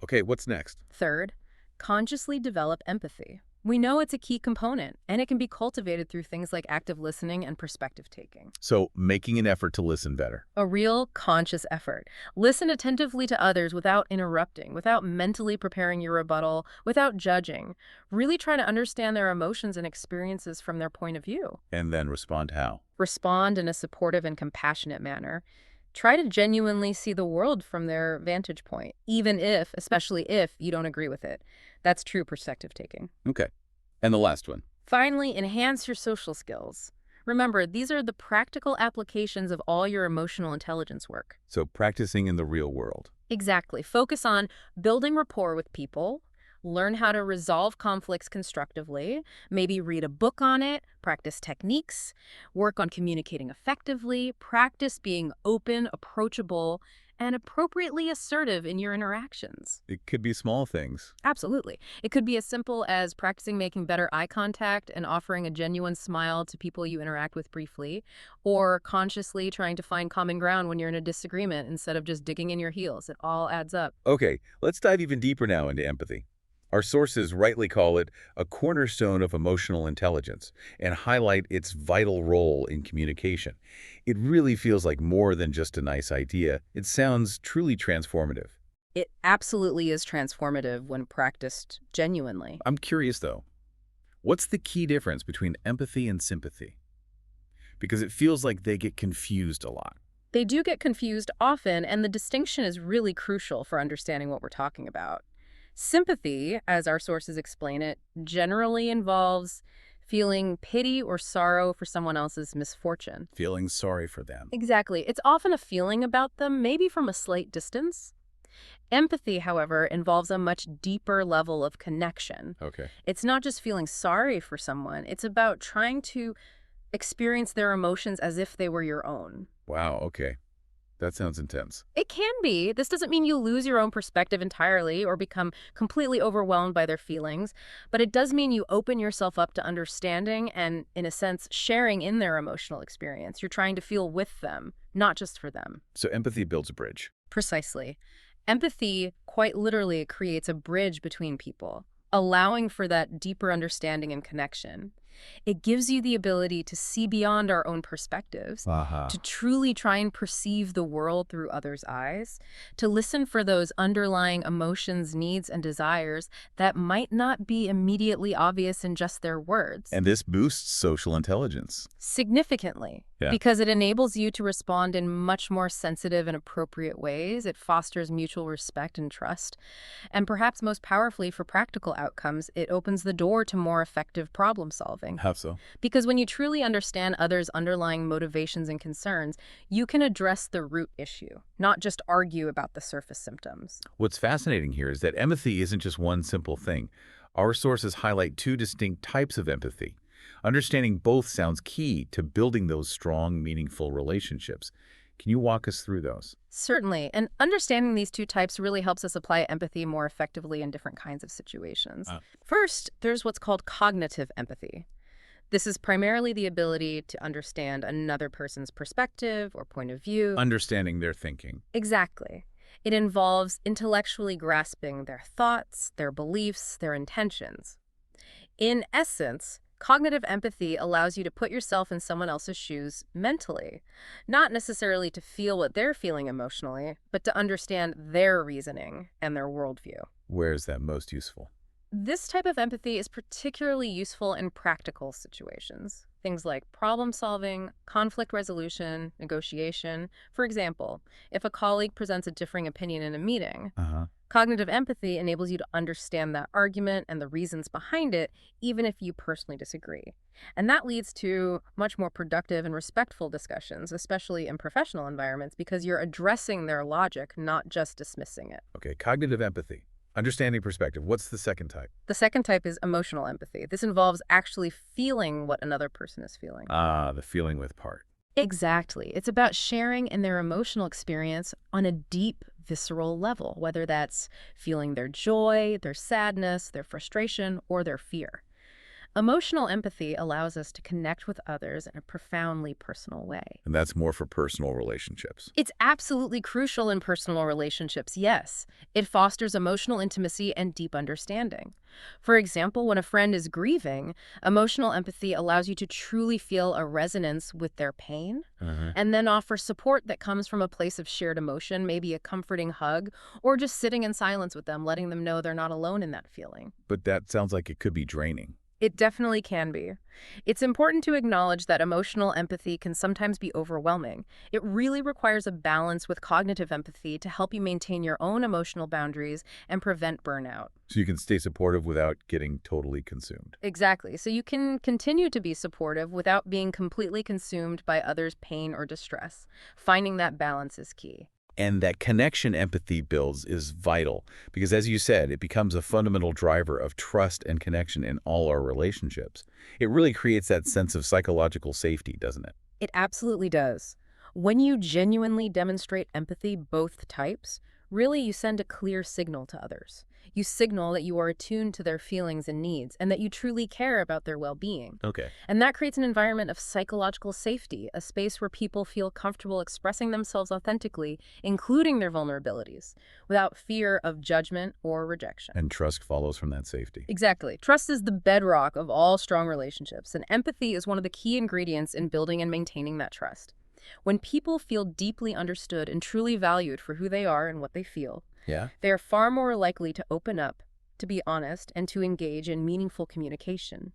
Okay, what's next? Third, consciously develop empathy. We know it's a key component, and it can be cultivated through things like active listening and perspective taking. So making an effort to listen better. A real conscious effort. Listen attentively to others without interrupting, without mentally preparing your rebuttal, without judging. Really try to understand their emotions and experiences from their point of view. And then respond how? Respond in a supportive and compassionate manner. Try to genuinely see the world from their vantage point, even if, especially if, you don't agree with it. That's true perspective taking. Okay. And the last one. Finally, enhance your social skills. Remember, these are the practical applications of all your emotional intelligence work. So practicing in the real world. Exactly. Focus on building rapport with people, learn how to resolve conflicts constructively, maybe read a book on it, practice techniques, work on communicating effectively, practice being open, approachable, and appropriately assertive in your interactions. It could be small things. Absolutely. It could be as simple as practicing making better eye contact and offering a genuine smile to people you interact with briefly, or consciously trying to find common ground when you're in a disagreement instead of just digging in your heels. It all adds up. Okay, let's dive even deeper now into empathy. Our sources rightly call it a cornerstone of emotional intelligence and highlight its vital role in communication. It really feels like more than just a nice idea. It sounds truly transformative. It absolutely is transformative when practiced genuinely. I'm curious, though. What's the key difference between empathy and sympathy? Because it feels like they get confused a lot. They do get confused often, and the distinction is really crucial for understanding what we're talking about. Sympathy, as our sources explain it, generally involves feeling pity or sorrow for someone else's misfortune. Feeling sorry for them. Exactly. It's often a feeling about them, maybe from a slight distance. Empathy, however, involves a much deeper level of connection. Okay. It's not just feeling sorry for someone. It's about trying to experience their emotions as if they were your own. Wow, okay. That sounds intense. It can be. This doesn't mean you lose your own perspective entirely or become completely overwhelmed by their feelings, but it does mean you open yourself up to understanding and, in a sense, sharing in their emotional experience. You're trying to feel with them, not just for them. So empathy builds a bridge. Precisely. Empathy, quite literally, creates a bridge between people, allowing for that deeper understanding and connection. It gives you the ability to see beyond our own perspectives, Aha. to truly try and perceive the world through others' eyes, to listen for those underlying emotions, needs, and desires that might not be immediately obvious in just their words. And this boosts social intelligence. Significantly, Yeah. because it enables you to respond in much more sensitive and appropriate ways. It fosters mutual respect and trust. And perhaps most powerfully for practical outcomes, it opens the door to more effective problem solving. How so? Because when you truly understand others' underlying motivations and concerns, you can address the root issue, not just argue about the surface symptoms. What's fascinating here is that empathy isn't just one simple thing. Our sources highlight two distinct types of empathy. Understanding both sounds key to building those strong, meaningful relationships. Can you walk us through those? Certainly, and understanding these two types really helps us apply empathy more effectively in different kinds of situations. First, there's what's called cognitive empathy. This is primarily the ability to understand another person's perspective or point of view. Understanding their thinking. Exactly. It involves intellectually grasping their thoughts, their beliefs, their intentions. In essence, cognitive empathy allows you to put yourself in someone else's shoes mentally, not necessarily to feel what they're feeling emotionally, but to understand their reasoning and their worldview. Where is that most useful? This type of empathy is particularly useful in practical situations. Things like problem solving, conflict resolution, negotiation. For example, if a colleague presents a differing opinion in a meeting, cognitive empathy enables you to understand that argument and the reasons behind it, even if you personally disagree. And that leads to much more productive and respectful discussions, especially in professional environments, because you're addressing their logic, not just dismissing it. Okay, cognitive empathy. Understanding perspective. What's the second type? The second type is emotional empathy. This involves actually feeling what another person is feeling. The feeling with part. Exactly. It's about sharing in their emotional experience on a deep, visceral level, whether that's feeling their joy, their sadness, their frustration, or their fear. Emotional empathy allows us to connect with others in a profoundly personal way. And that's more for personal relationships. It's absolutely crucial in personal relationships, yes. It fosters emotional intimacy and deep understanding. For example, when a friend is grieving, emotional empathy allows you to truly feel a resonance with their pain and then offer support that comes from a place of shared emotion, maybe a comforting hug, or just sitting in silence with them, letting them know they're not alone in that feeling. But that sounds like it could be draining. It definitely can be. It's important to acknowledge that emotional empathy can sometimes be overwhelming. It really requires a balance with cognitive empathy to help you maintain your own emotional boundaries and prevent burnout. So you can stay supportive without getting totally consumed. Exactly. So you can continue to be supportive without being completely consumed by others' pain or distress. Finding that balance is key. And that connection empathy builds is vital because, as you said, it becomes a fundamental driver of trust and connection in all our relationships. It really creates that sense of psychological safety, doesn't it? It absolutely does. When you genuinely demonstrate empathy, both types, really you send a clear signal to others. You signal that you are attuned to their feelings and needs and that you truly care about their well-being. Okay. And that creates an environment of psychological safety, a space where people feel comfortable expressing themselves authentically, including their vulnerabilities, without fear of judgment or rejection. And trust follows from that safety. Exactly. Trust is the bedrock of all strong relationships, and empathy is one of the key ingredients in building and maintaining that trust. When people feel deeply understood and truly valued for who they are and what they feel, Yeah? they are far more likely to open up, to be honest, and to engage in meaningful communication.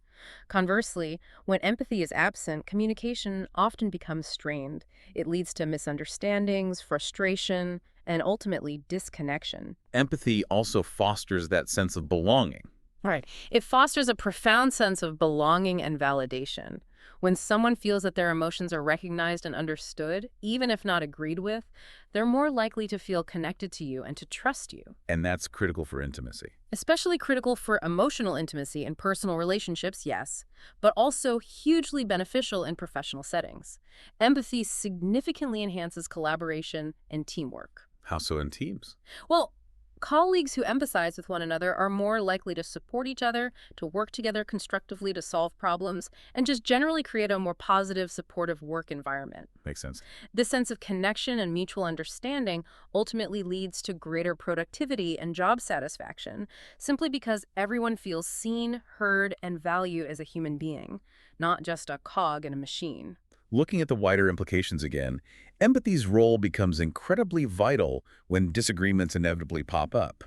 Conversely, when empathy is absent, communication often becomes strained. It leads to misunderstandings, frustration, and ultimately disconnection. Empathy also fosters that sense of belonging. Right. It fosters a profound sense of belonging and validation. When someone feels that their emotions are recognized and understood, even if not agreed with, they're more likely to feel connected to you and to trust you. And that's critical for intimacy. Especially critical for emotional intimacy in personal relationships, yes, but also hugely beneficial in professional settings. Empathy significantly enhances collaboration and teamwork. How so in teams? Well, colleagues who empathize with one another are more likely to support each other, to work together constructively to solve problems, and just generally create a more positive, supportive work environment. Makes sense. This sense of connection and mutual understanding ultimately leads to greater productivity and job satisfaction, simply because everyone feels seen, heard, and valued as a human being, not just a cog in a machine. Looking at the wider implications again, empathy's role becomes incredibly vital when disagreements inevitably pop up.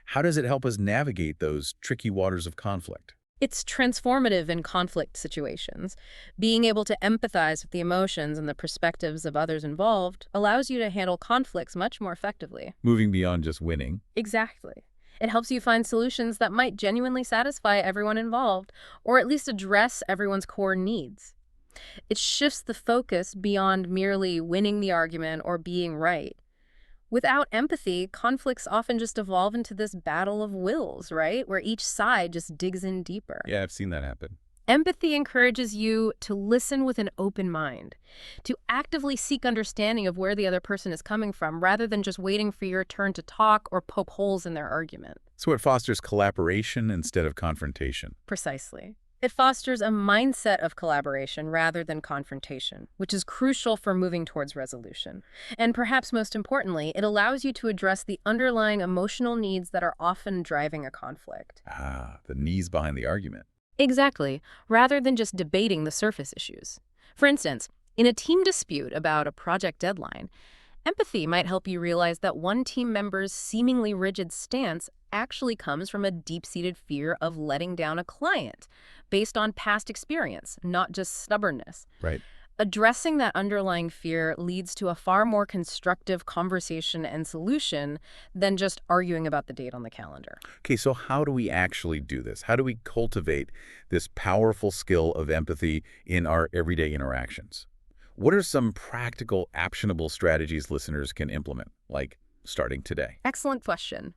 How does it help us navigate those tricky waters of conflict? It's transformative in conflict situations. Being able to empathize with the emotions and the perspectives of others involved allows you to handle conflicts much more effectively. Moving beyond just winning. Exactly. It helps you find solutions that might genuinely satisfy everyone involved, or at least address everyone's core needs. It shifts the focus beyond merely winning the argument or being right. Without empathy, conflicts often just evolve into this battle of wills, right? Where each side just digs in deeper. Yeah, I've seen that happen. Empathy encourages you to listen with an open mind, to actively seek understanding of where the other person is coming from, rather than just waiting for your turn to talk or poke holes in their argument. So it fosters collaboration instead of confrontation. Precisely. It fosters a mindset of collaboration rather than confrontation, which is crucial for moving towards resolution. And perhaps most importantly, it allows you to address the underlying emotional needs that are often driving a conflict. Ah, the knees behind the argument. Exactly, rather than just debating the surface issues. For instance, in a team dispute about a project deadline, empathy might help you realize that one team member's seemingly rigid stance actually comes from a deep-seated fear of letting down a client based on past experience, not just stubbornness. Right. Addressing that underlying fear leads to a far more constructive conversation and solution than just arguing about the date on the calendar. Okay, so how do we actually do this? How do we cultivate this powerful skill of empathy in our everyday interactions? What are some practical, actionable strategies listeners can implement, like starting today? Excellent question.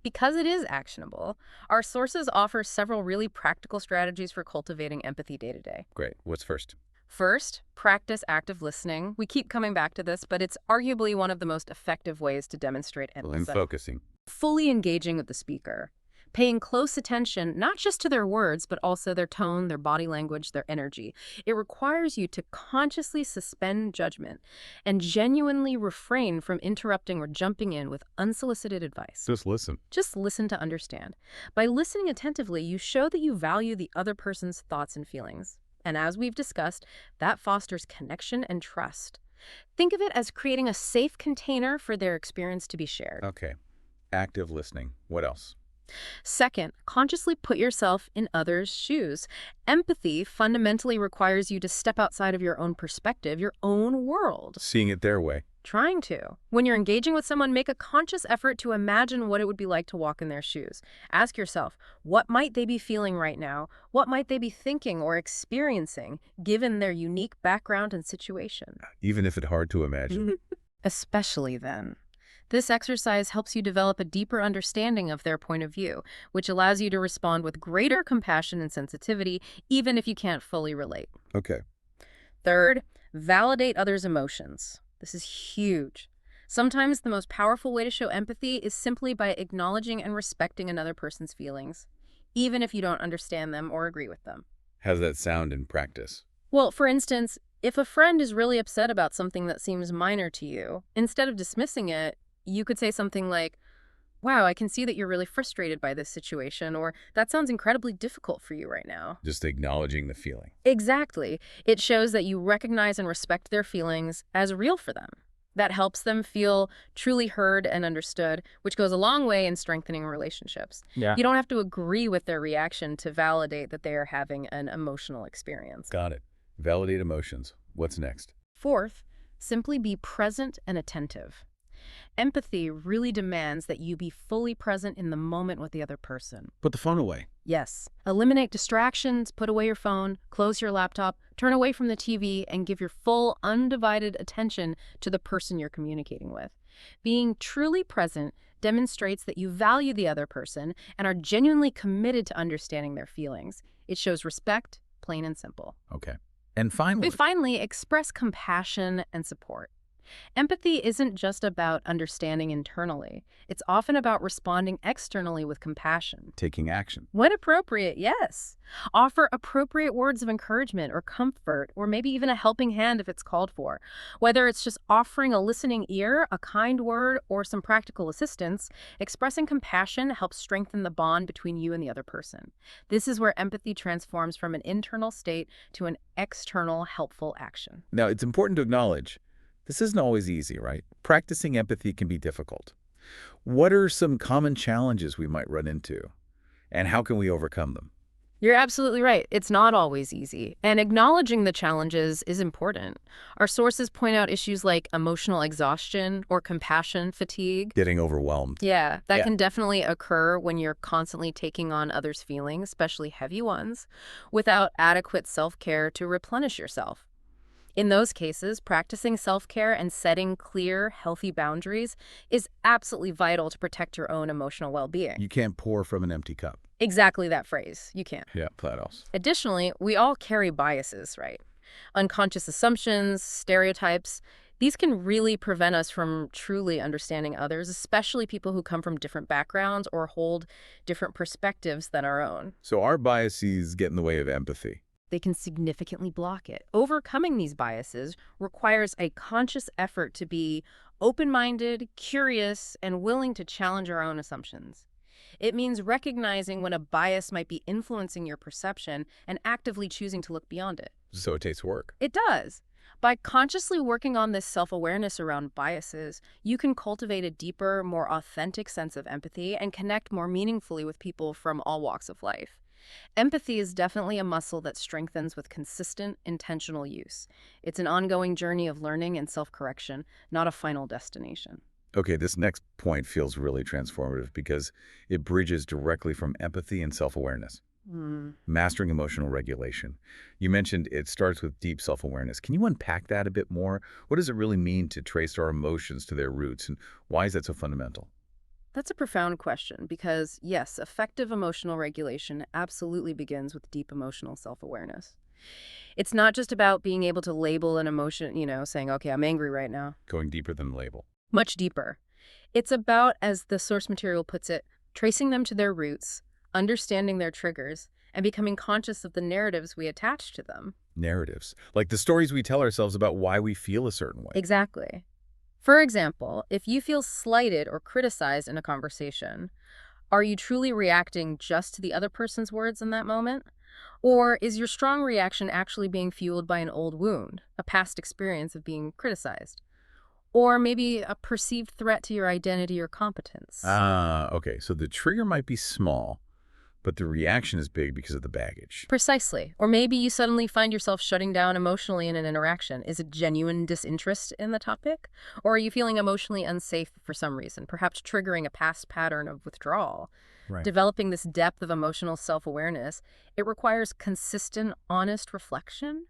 Because it is actionable, our sources offer several really practical strategies for cultivating empathy day to day. Great. What's first? First, practice active listening. We keep coming back to this, but it's arguably one of the most effective ways to demonstrate Well, in empathy. focusing. Fully engaging with the speaker, paying close attention not just to their words, but also their tone, their body language, their energy. It requires you to consciously suspend judgment and genuinely refrain from interrupting or jumping in with unsolicited advice. Just listen. Just listen to understand. By listening attentively, you show that you value the other person's thoughts and feelings. And as we've discussed, that fosters connection and trust. Think of it as creating a safe container for their experience to be shared. Okay. Active listening. What else? Second, consciously put yourself in others' shoes. Empathy fundamentally requires you to step outside of your own perspective, your own world. Seeing it their way. Trying to. When you're engaging with someone, make a conscious effort to imagine what it would be like to walk in their shoes. Ask yourself, what might they be feeling right now? What might they be thinking or experiencing, given their unique background and situation? Even if it's hard to imagine. Especially then. This exercise helps you develop a deeper understanding of their point of view, which allows you to respond with greater compassion and sensitivity, even if you can't fully relate. Okay. Third, validate others' emotions. This is huge. Sometimes the most powerful way to show empathy is simply by acknowledging and respecting another person's feelings, even if you don't understand them or agree with them. How's that sound in practice? Well, for instance, if a friend is really upset about something that seems minor to you, instead of dismissing it, you could say something like, wow, I can see that you're really frustrated by this situation, or that sounds incredibly difficult for you right now. Just acknowledging the feeling. Exactly. It shows that you recognize and respect their feelings as real for them. That helps them feel truly heard and understood, which goes a long way in strengthening relationships. Yeah. You don't have to agree with their reaction to validate that they are having an emotional experience. Got it. Validate emotions. What's next? Fourth, simply be present and attentive. Empathy really demands that you be fully present in the moment with the other person. Put the phone away. Yes. Eliminate distractions, put away your phone, close your laptop, turn away from the TV, and give your full, undivided attention to the person you're communicating with. Being truly present demonstrates that you value the other person and are genuinely committed to understanding their feelings. It shows respect, plain and simple. Okay. And finally, Finally, express compassion and support. Empathy isn't just about understanding internally. It's often about responding externally with compassion. taking action. When appropriate, yes. Offer appropriate words of encouragement or comfort, or maybe even a helping hand if it's called for. Whether it's just offering a listening ear, a kind word, or some practical assistance, expressing compassion helps strengthen the bond between you and the other person. This is where empathy transforms from an internal state to an external helpful action. Now, it's important to acknowledge this isn't always easy, right? Practicing empathy can be difficult. What are some common challenges we might run into, and how can we overcome them? You're absolutely right. It's not always easy. And acknowledging the challenges is important. Our sources point out issues like emotional exhaustion or compassion fatigue. Getting overwhelmed. Yeah, that Yeah. can definitely occur when you're constantly taking on others' feelings, especially heavy ones, without adequate self-care to replenish yourself. In those cases, practicing self-care and setting clear, healthy boundaries is absolutely vital to protect your own emotional well-being. You can't pour from an empty cup. Exactly that phrase. You can't. Yeah, flat out. Additionally, we all carry biases, right? Unconscious assumptions, stereotypes. These can really prevent us from truly understanding others, especially people who come from different backgrounds or hold different perspectives than our own. So our biases get in the way of empathy. They can significantly block it. Overcoming these biases requires a conscious effort to be open-minded, curious, and willing to challenge our own assumptions. It means recognizing when a bias might be influencing your perception and actively choosing to look beyond it. So it takes work. It does. By consciously working on this self-awareness around biases, you can cultivate a deeper, more authentic sense of empathy and connect more meaningfully with people from all walks of life. Empathy is definitely a muscle that strengthens with consistent, intentional use. It's an ongoing journey of learning and self-correction, not a final destination. Okay, this next point feels really transformative because it bridges directly from empathy and self-awareness. Mastering emotional regulation. You mentioned it starts with deep self-awareness. Can you unpack that a bit more? What does it really mean to trace our emotions to their roots, and why is that so fundamental? That's a profound question because, yes, effective emotional regulation absolutely begins with deep emotional self-awareness. It's not just about being able to label an emotion, saying, okay, I'm angry right now. Going deeper than the label. Much deeper. It's about, as the source material puts it, tracing them to their roots, understanding their triggers, and becoming conscious of the narratives we attach to them. Narratives. Like the stories we tell ourselves about why we feel a certain way. Exactly. For example, if you feel slighted or criticized in a conversation, are you truly reacting just to the other person's words in that moment? Or is your strong reaction actually being fueled by an old wound, a past experience of being criticized? Or maybe a perceived threat to your identity or competence? Okay. So the trigger might be small, but the reaction is big because of the baggage. Precisely. Or maybe you suddenly find yourself shutting down emotionally in an interaction. Is it genuine disinterest in the topic? Or are you feeling emotionally unsafe for some reason, perhaps triggering a past pattern of withdrawal? Right. Developing this depth of emotional self-awareness, it requires consistent, honest reflection.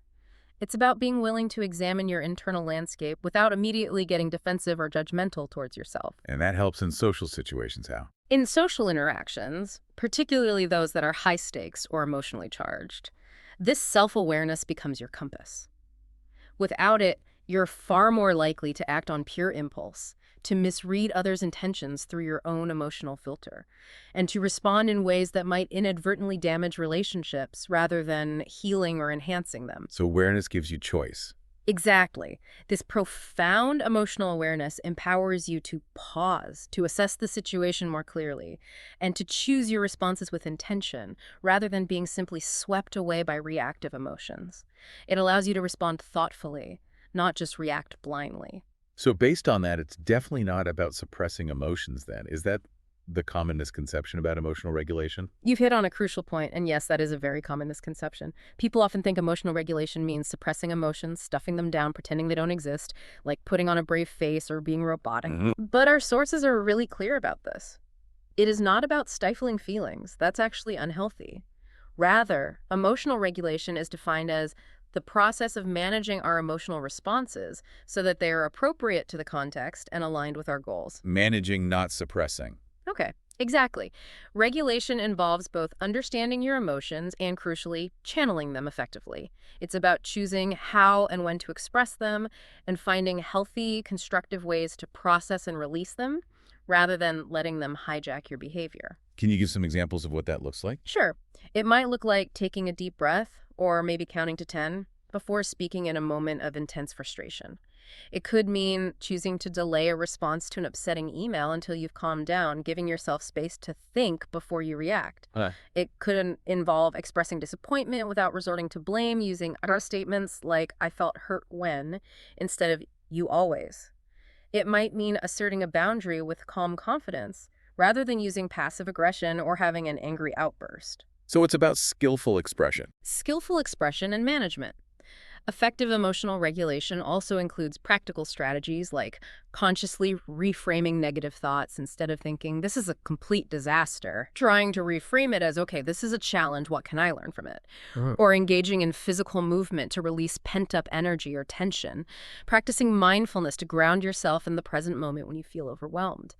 It's about being willing to examine your internal landscape without immediately getting defensive or judgmental towards yourself. And that helps in social situations, how? In social interactions, particularly those that are high stakes or emotionally charged, this self-awareness becomes your compass. Without it, you're far more likely to act on pure impulse, to misread others' intentions through your own emotional filter, and to respond in ways that might inadvertently damage relationships rather than healing or enhancing them. So awareness gives you choice. Exactly. This profound emotional awareness empowers you to pause, to assess the situation more clearly, and to choose your responses with intention, rather than being simply swept away by reactive emotions. It allows you to respond thoughtfully, not just react blindly. So based on that, it's definitely not about suppressing emotions then. Is that the common misconception about emotional regulation? You've hit on a crucial point, and yes, that is a very common misconception. People often think emotional regulation means suppressing emotions, stuffing them down, pretending they don't exist, like putting on a brave face or being robotic. But our sources are really clear about this. It is not about stifling feelings. That's actually unhealthy. Rather, emotional regulation is defined as the process of managing our emotional responses so that they are appropriate to the context and aligned with our goals. Managing, not suppressing. Okay, exactly. Regulation involves both understanding your emotions and, crucially, channeling them effectively. It's about choosing how and when to express them and finding healthy, constructive ways to process and release them rather than letting them hijack your behavior. Can you give some examples of what that looks like? Sure, it might look like taking a deep breath or maybe counting to 10 before speaking in a moment of intense frustration. It could mean choosing to delay a response to an upsetting email until you've calmed down, giving yourself space to think before you react. It could involve expressing disappointment without resorting to blame, using other statements like, I felt hurt when, instead of you always. It might mean asserting a boundary with calm confidence, rather than using passive aggression or having an angry outburst. So it's about skillful expression. Skillful expression and management. Effective emotional regulation also includes practical strategies like consciously reframing negative thoughts instead of thinking, this is a complete disaster. Trying to reframe it as, okay, this is a challenge, what can I learn from it? Or engaging in physical movement to release pent-up energy or tension. Practicing mindfulness to ground yourself in the present moment when you feel overwhelmed.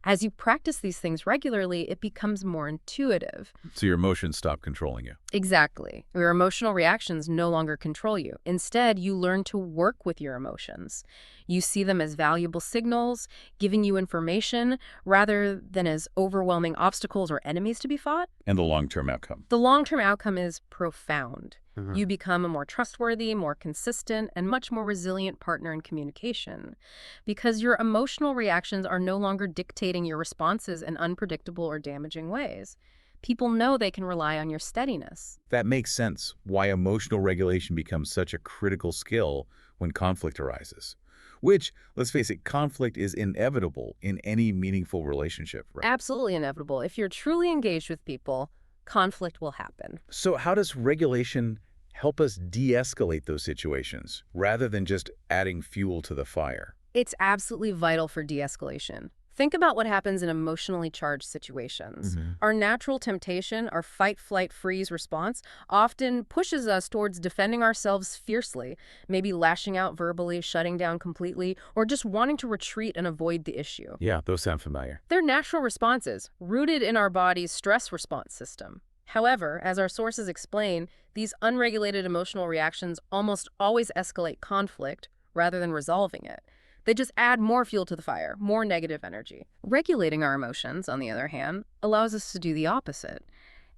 As you practice these things regularly, it becomes more intuitive. So your emotions stop controlling you. Exactly. Your emotional reactions no longer control you. Instead, you learn to work with your emotions. You see them as valuable signals, giving you information, rather than as overwhelming obstacles or enemies to be fought. And the long-term outcome. The long-term outcome is profound. You become a more trustworthy, more consistent, and much more resilient partner in communication because your emotional reactions are no longer dictating your responses in unpredictable or damaging ways. People know they can rely on your steadiness. That makes sense why emotional regulation becomes such a critical skill when conflict arises. Which, let's face it, conflict is inevitable in any meaningful relationship, right? Absolutely inevitable. If you're truly engaged with people, conflict will happen. So how does regulation help us de-escalate those situations rather than just adding fuel to the fire? It's absolutely vital for de-escalation. Think about what happens in emotionally charged situations. Our natural temptation, our fight, flight, freeze response, often pushes us towards defending ourselves fiercely, maybe lashing out verbally, shutting down completely, or just wanting to retreat and avoid the issue. Yeah, those sound familiar. They're natural responses, rooted in our body's stress response system. However, as our sources explain, these unregulated emotional reactions almost always escalate conflict rather than resolving it. They just add more fuel to the fire, more negative energy. Regulating our emotions, on the other hand, allows us to do the opposite.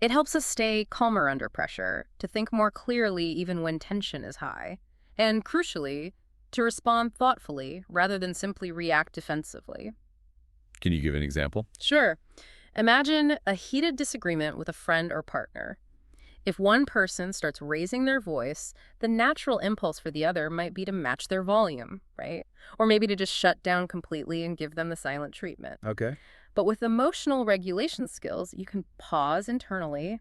It helps us stay calmer under pressure, to think more clearly even when tension is high, and crucially, to respond thoughtfully rather than simply react defensively. Can you give an example? Sure. Imagine a heated disagreement with a friend or partner. If one person starts raising their voice, the natural impulse for the other might be to match their volume, right? Or maybe to just shut down completely and give them the silent treatment. Okay. But with emotional regulation skills, you can pause internally,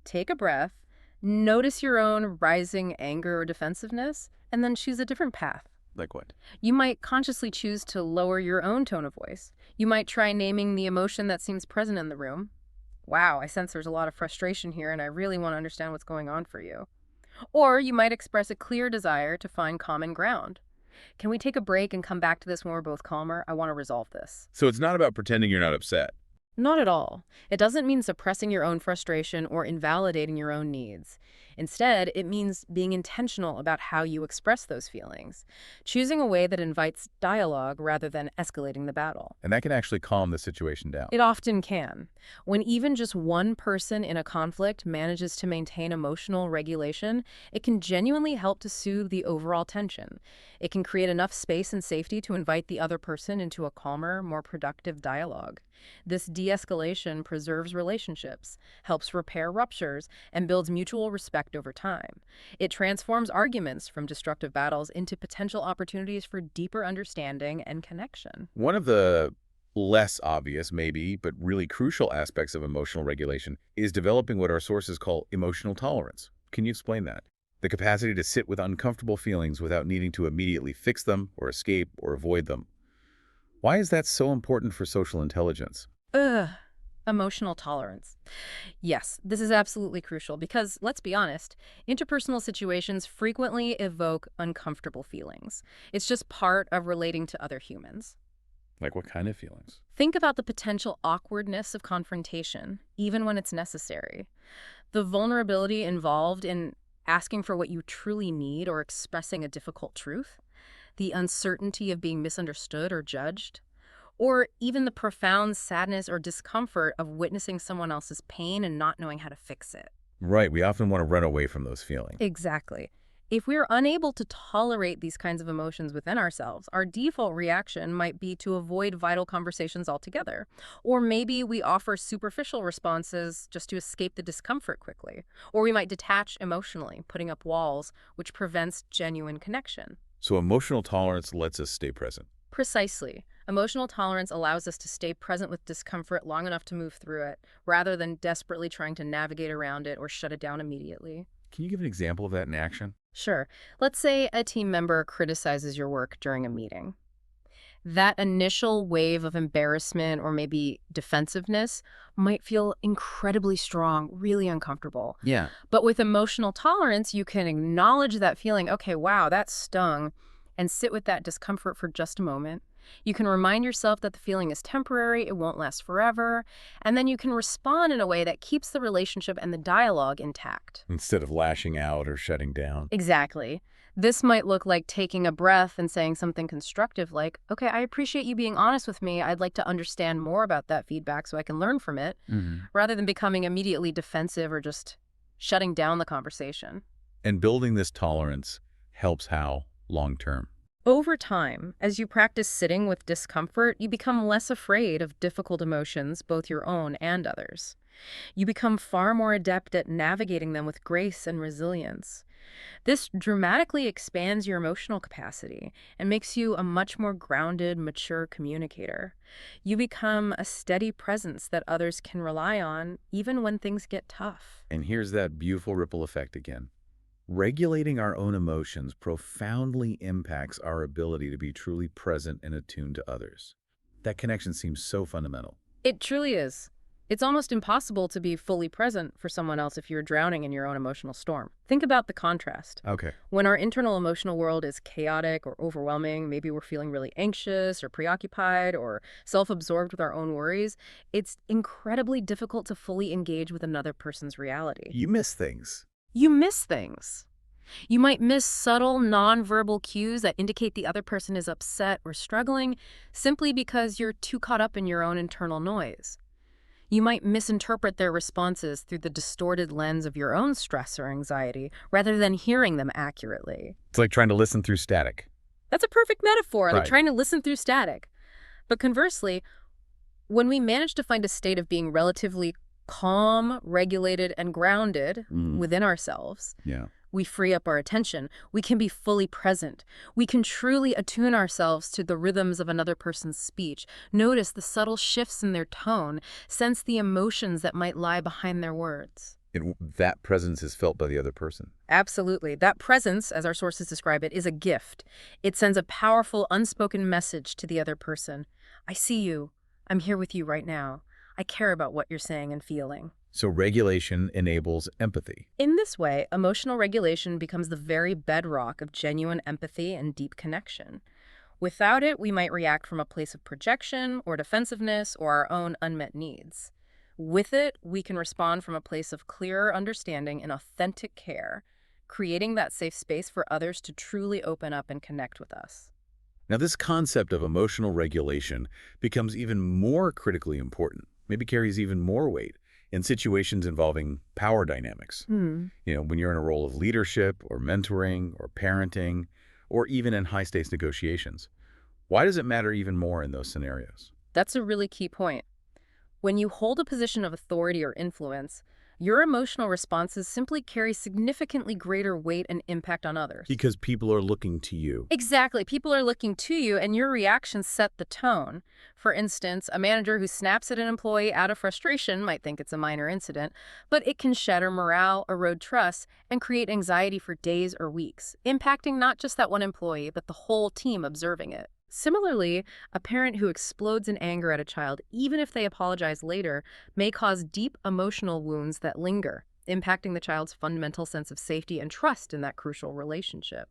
take a breath, notice your own rising anger or defensiveness, and then choose a different path. Like what? You might consciously choose to lower your own tone of voice. You might try naming the emotion that seems present in the room. Wow, I sense there's a lot of frustration here and I really want to understand what's going on for you. Or you might express a clear desire to find common ground. Can we take a break and come back to this when we're both calmer? I want to resolve this. So it's not about pretending you're not upset. Not at all. It doesn't mean suppressing your own frustration or invalidating your own needs. Instead, it means being intentional about how you express those feelings, choosing a way that invites dialogue rather than escalating the battle. And that can actually calm the situation down. It often can. When even just one person in a conflict manages to maintain emotional regulation, it can genuinely help to soothe the overall tension. It can create enough space and safety to invite the other person into a calmer, more productive dialogue. This de-escalation preserves relationships, helps repair ruptures, and builds mutual respect over time. It transforms arguments from destructive battles into potential opportunities for deeper understanding and connection. One of the less obvious, maybe, but really crucial aspects of emotional regulation is developing what our sources call emotional tolerance. Can you explain that? The capacity to sit with uncomfortable feelings without needing to immediately fix them or escape or avoid them. Why is that so important for social intelligence? Ugh. Emotional tolerance. Yes, this is absolutely crucial because, let's be honest, interpersonal situations frequently evoke uncomfortable feelings. It's just part of relating to other humans. Like what kind of feelings? Think about the potential awkwardness of confrontation, even when it's necessary. The vulnerability involved in asking for what you truly need or expressing a difficult truth. The uncertainty of being misunderstood or judged. Or even the profound sadness or discomfort of witnessing someone else's pain and not knowing how to fix it. Right, we often want to run away from those feelings. Exactly. If we're unable to tolerate these kinds of emotions within ourselves, our default reaction might be to avoid vital conversations altogether. Or maybe we offer superficial responses just to escape the discomfort quickly. Or we might detach emotionally, putting up walls, which prevents genuine connection. So emotional tolerance lets us stay present. Precisely. Emotional tolerance allows us to stay present with discomfort long enough to move through it, rather than desperately trying to navigate around it or shut it down immediately. Can you give an example of that in action? Sure. Let's say a team member criticizes your work during a meeting. That initial wave of embarrassment or maybe defensiveness might feel incredibly strong, really uncomfortable. Yeah. But with emotional tolerance, you can acknowledge that feeling, okay, wow, that stung, and sit with that discomfort for just a moment. You can remind yourself that the feeling is temporary, it won't last forever, and then you can respond in a way that keeps the relationship and the dialogue intact. Instead of lashing out or shutting down. Exactly. This might look like taking a breath and saying something constructive like, okay, I appreciate you being honest with me. I'd like to understand more about that feedback so I can learn from it, rather than becoming immediately defensive or just shutting down the conversation. And building this tolerance helps how long term? Over time, as you practice sitting with discomfort, you become less afraid of difficult emotions, both your own and others. You become far more adept at navigating them with grace and resilience. This dramatically expands your emotional capacity and makes you a much more grounded, mature communicator. You become a steady presence that others can rely on, even when things get tough. And here's that beautiful ripple effect again. Regulating our own emotions profoundly impacts our ability to be truly present and attuned to others. That connection seems so fundamental. It truly is. It's almost impossible to be fully present for someone else if you're drowning in your own emotional storm. Think about the contrast. Okay. When our internal emotional world is chaotic or overwhelming, maybe we're feeling really anxious or preoccupied or self-absorbed with our own worries, it's incredibly difficult to fully engage with another person's reality. You miss things. You miss things. You might miss subtle nonverbal cues that indicate the other person is upset or struggling simply because you're too caught up in your own internal noise. You might misinterpret their responses through the distorted lens of your own stress or anxiety rather than hearing them accurately. It's like trying to listen through static. That's a perfect metaphor, like Right. trying to listen through static. But conversely, when we manage to find a state of being relatively calm, regulated, and grounded within ourselves, Yeah. we free up our attention. We can be fully present. We can truly attune ourselves to the rhythms of another person's speech, notice the subtle shifts in their tone, sense the emotions that might lie behind their words. That presence is felt by the other person. Absolutely. That presence, as our sources describe it, is a gift. It sends a powerful, unspoken message to the other person. I see you. I'm here with you right now. I care about what you're saying and feeling. So regulation enables empathy. In this way, emotional regulation becomes the very bedrock of genuine empathy and deep connection. Without it, we might react from a place of projection or defensiveness or our own unmet needs. With it, we can respond from a place of clearer understanding and authentic care, creating that safe space for others to truly open up and connect with us. Now, this concept of emotional regulation becomes even more critically important, maybe carries even more weight in situations involving power dynamics. When you're in a role of leadership or mentoring or parenting, or even in high-stakes negotiations. Why does it matter even more in those scenarios? That's a really key point. When you hold a position of authority or influence, Your emotional responses simply carry significantly greater weight and impact on others. Because people are looking to you. Exactly. People are looking to you, and your reactions set the tone. For instance, a manager who snaps at an employee out of frustration might think it's a minor incident, but it can shatter morale, erode trust, and create anxiety for days or weeks, impacting not just that one employee, but the whole team observing it. Similarly, a parent who explodes in anger at a child, even if they apologize later, may cause deep emotional wounds that linger, impacting the child's fundamental sense of safety and trust in that crucial relationship.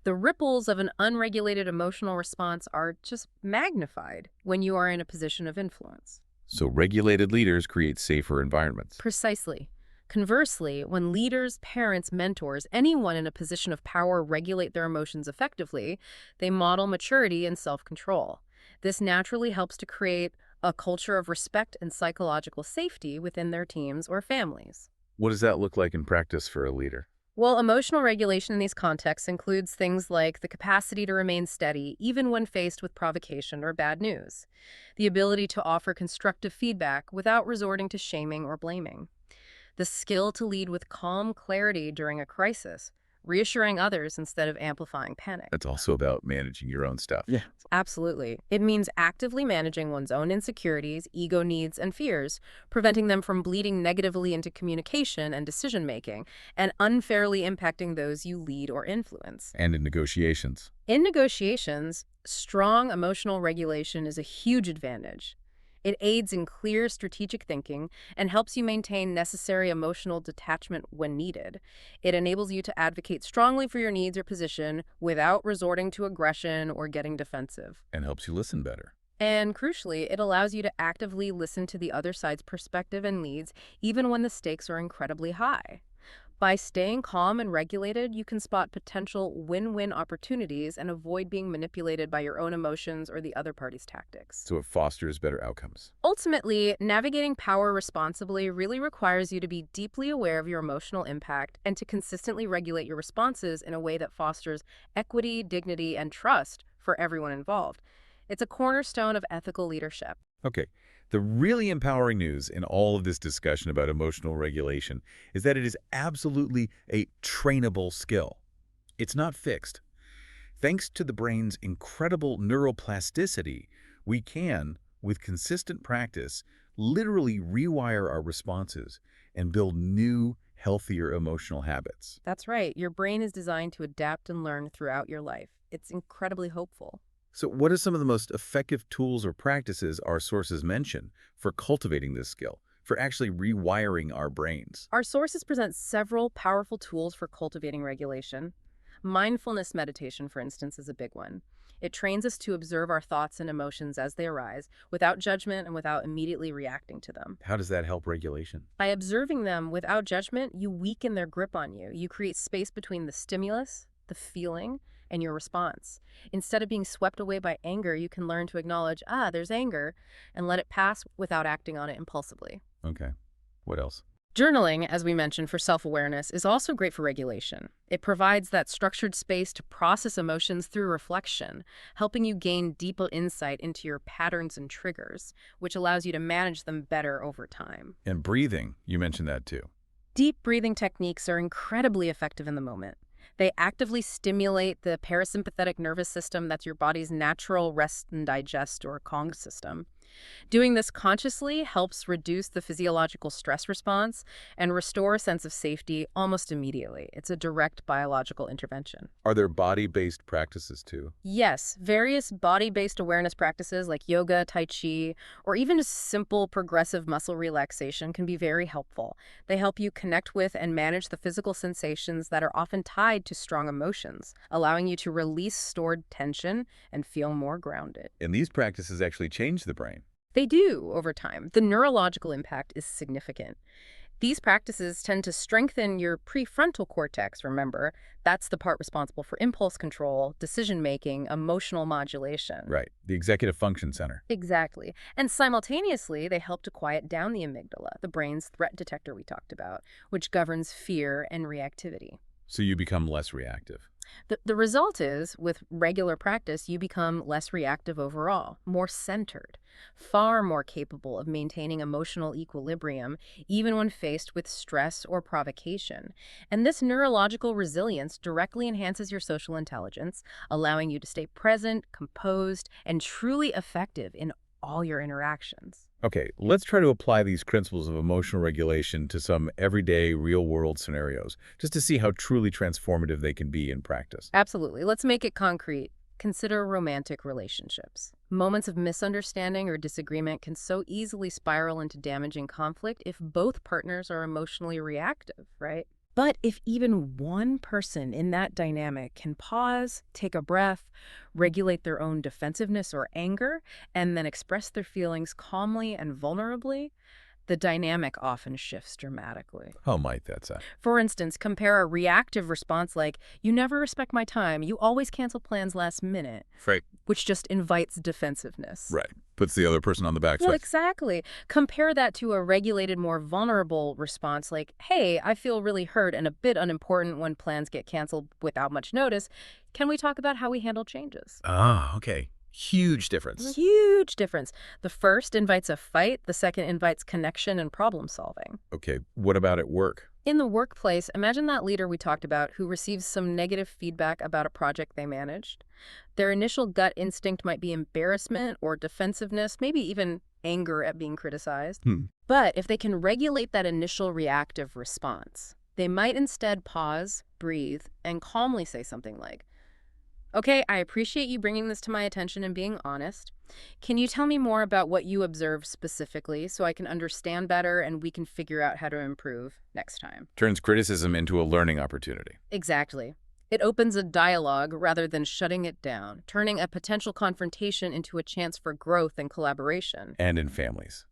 The ripples of an unregulated emotional response are just magnified when you are in a position of influence. So regulated leaders create safer environments. Precisely. Conversely, when leaders, parents, mentors, anyone in a position of power regulate their emotions effectively, they model maturity and self-control. This naturally helps to create a culture of respect and psychological safety within their teams or families. What does that look like in practice for a leader? Well, emotional regulation in these contexts includes things like the capacity to remain steady even when faced with provocation or bad news, the ability to offer constructive feedback without resorting to shaming or blaming, the skill to lead with calm clarity during a crisis, reassuring others instead of amplifying panic. That's also about managing your own stuff. Yeah. Absolutely. It means actively managing one's own insecurities, ego needs, and fears, preventing them from bleeding negatively into communication and decision-making, and unfairly impacting those you lead or influence. And in negotiations. In negotiations, strong emotional regulation is a huge advantage. It aids in clear strategic thinking and helps you maintain necessary emotional detachment when needed. It enables you to advocate strongly for your needs or position without resorting to aggression or getting defensive. And helps you listen better. And crucially, it allows you to actively listen to the other side's perspective and needs, even when the stakes are incredibly high. By staying calm and regulated, you can spot potential win-win opportunities and avoid being manipulated by your own emotions or the other party's tactics. So it fosters better outcomes. Ultimately, navigating power responsibly really requires you to be deeply aware of your emotional impact and to consistently regulate your responses in a way that fosters equity, dignity, and trust for everyone involved. It's a cornerstone of ethical leadership. Okay. The really empowering news in all of this discussion about emotional regulation is that it is absolutely a trainable skill. It's not fixed. Thanks to the brain's incredible neuroplasticity, we can, with consistent practice, literally rewire our responses and build new, healthier emotional habits. That's right. Your brain is designed to adapt and learn throughout your life. It's incredibly hopeful. So what are some of the most effective tools or practices our sources mention for cultivating this skill, for actually rewiring our brains? Our sources present several powerful tools for cultivating regulation. Mindfulness meditation, for instance, is a big one. It trains us to observe our thoughts and emotions as they arise, without judgment and without immediately reacting to them. How does that help regulation? By observing them without judgment, you weaken their grip on you. You create space between the stimulus, the feeling, and your response. Instead of being swept away by anger, you can learn to acknowledge, there's anger, and let it pass without acting on it impulsively. Okay. What else? Journaling, as we mentioned, for self-awareness is also great for regulation. It provides that structured space to process emotions through reflection, helping you gain deeper insight into your patterns and triggers, which allows you to manage them better over time. And breathing, you mentioned that too. Deep breathing techniques are incredibly effective in the moment. They actively stimulate the parasympathetic nervous system, that's your body's natural rest and digest or calm system. Doing this consciously helps reduce the physiological stress response and restore a sense of safety almost immediately. It's a direct biological intervention. Are there body-based practices too? Yes, various body-based awareness practices like yoga, tai chi, or even just simple progressive muscle relaxation can be very helpful. They help you connect with and manage the physical sensations that are often tied to strong emotions, allowing you to release stored tension and feel more grounded. And these practices actually change the brain. They do over time. The neurological impact is significant. These practices tend to strengthen your prefrontal cortex, remember. That's the part responsible for impulse control, decision-making, emotional modulation. Right. The executive function center. Exactly. And simultaneously, they help to quiet down the amygdala, the brain's threat detector we talked about, which governs fear and reactivity. So you become less reactive. The result is, with regular practice, you become less reactive overall, more centered, far more capable of maintaining emotional equilibrium, even when faced with stress or provocation. And this neurological resilience directly enhances your social intelligence, allowing you to stay present, composed, and truly effective in all your interactions. Okay, let's try to apply these principles of emotional regulation to some everyday, real-world scenarios, just to see how truly transformative they can be in practice. Absolutely. Let's make it concrete. Consider romantic relationships. Moments of misunderstanding or disagreement can so easily spiral into damaging conflict if both partners are emotionally reactive, right? But if even one person in that dynamic can pause, take a breath, regulate their own defensiveness or anger, and then express their feelings calmly and vulnerably, the dynamic often shifts dramatically. How might that sound? For instance, compare a reactive response like, "You never respect my time, you always cancel plans last minute," Right. which just invites defensiveness. Right. Puts the other person on the back Well, foot. exactly. Compare that to a regulated, more vulnerable response like, "Hey, I feel really hurt and a bit unimportant when plans get canceled without much notice. Can we talk about how we handle changes?" Ah, okay. Huge difference. Huge difference. The first invites a fight, the second invites connection and problem solving. Okay, what about at work? In the workplace, imagine that leader we talked about who receives some negative feedback about a project they managed. Their initial gut instinct might be embarrassment or defensiveness, maybe even anger at being criticized. Hmm. But if they can regulate that initial reactive response, they might instead pause, breathe, and calmly say something like, "Okay, I appreciate you bringing this to my attention and being honest. Can you tell me more about what you observed specifically so I can understand better and we can figure out how to improve next time?" Turns criticism into a learning opportunity. Exactly. It opens a dialogue rather than shutting it down, turning a potential confrontation into a chance for growth and collaboration. And in families,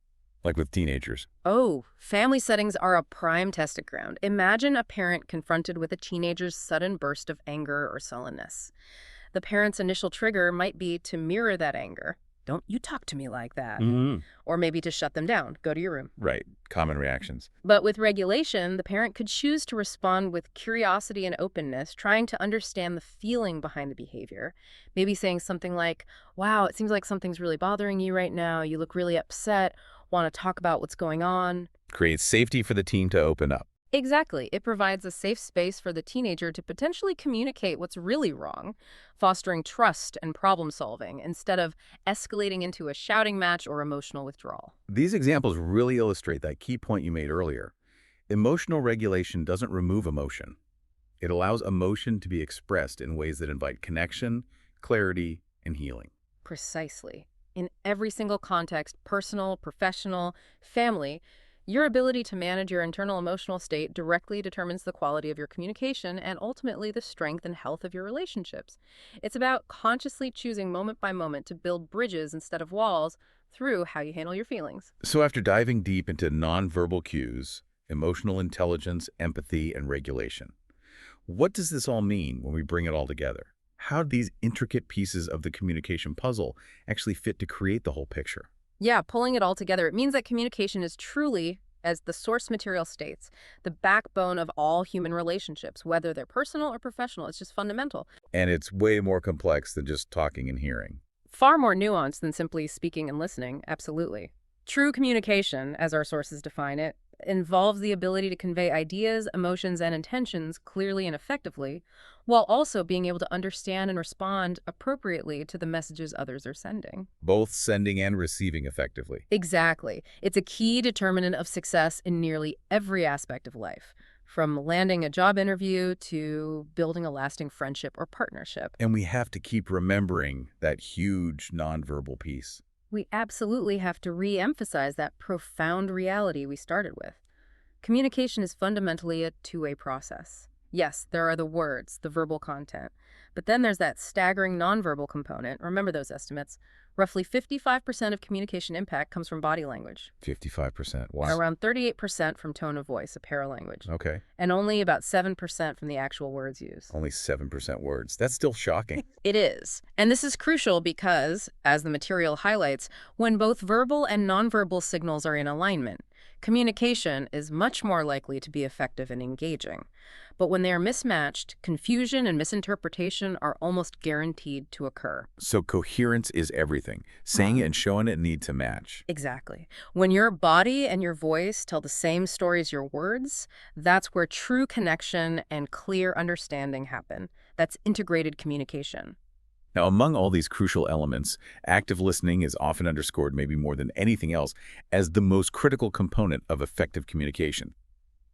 like with teenagers. Oh, family settings are a prime testing ground. Imagine a parent confronted with a teenager's sudden burst of anger or sullenness. The parent's initial trigger might be to mirror that anger. "Don't you talk to me like that." Mm-hmm. Or maybe to shut them down. "Go to your room." Right. Common reactions. But with regulation, the parent could choose to respond with curiosity and openness, trying to understand the feeling behind the behavior. Maybe saying something like, "Wow, it seems like something's really bothering you right now. You look really upset. Want to talk about what's going on?" Creates safety for the team to open up. Exactly. It provides a safe space for the teenager to potentially communicate what's really wrong, fostering trust and problem solving instead of escalating into a shouting match or emotional withdrawal. These examples really illustrate that key point you made earlier. Emotional regulation doesn't remove emotion. It allows emotion to be expressed in ways that invite connection, clarity, and healing. Precisely. In every single context, personal, professional, family, your ability to manage your internal emotional state directly determines the quality of your communication and ultimately the strength and health of your relationships. It's about consciously choosing moment by moment to build bridges instead of walls through how you handle your feelings. So after diving deep into nonverbal cues, emotional intelligence, empathy, and regulation, what does this all mean when we bring it all together? How do these intricate pieces of the communication puzzle actually fit to create the whole picture? Yeah, pulling it all together, it means that communication is truly, as the source material states, the backbone of all human relationships, whether they're personal or professional. It's just fundamental. And it's way more complex than just talking and hearing. Far more nuanced than simply speaking and listening, absolutely. True communication, as our sources define it, involves the ability to convey ideas, emotions, and intentions clearly and effectively, while also being able to understand and respond appropriately to the messages others are sending. Both sending and receiving effectively. Exactly. It's a key determinant of success in nearly every aspect of life, from landing a job interview to building a lasting friendship or partnership. And we have to keep remembering that huge nonverbal piece. We absolutely have to re-emphasize that profound reality we started with. Communication is fundamentally a two-way process. Yes, there are the words, the verbal content, but then there's that staggering nonverbal component. Remember those estimates. Roughly 55% of communication impact comes from body language, 55%. Wow. around 38% from tone of voice, a paralanguage, Okay. and only about 7% from the actual words used. Only 7% words. That's still shocking. It is. And this is crucial because, as the material highlights, when both verbal and nonverbal signals are in alignment, Communication is much more likely to be effective and engaging. But when they are mismatched, confusion and misinterpretation are almost guaranteed to occur. So coherence is everything. Saying it and showing it need to match. Exactly. When your body and your voice tell the same story as your words, that's where true connection and clear understanding happen. That's integrated communication. Now, among all these crucial elements, active listening is often underscored, maybe more than anything else, as the most critical component of effective communication.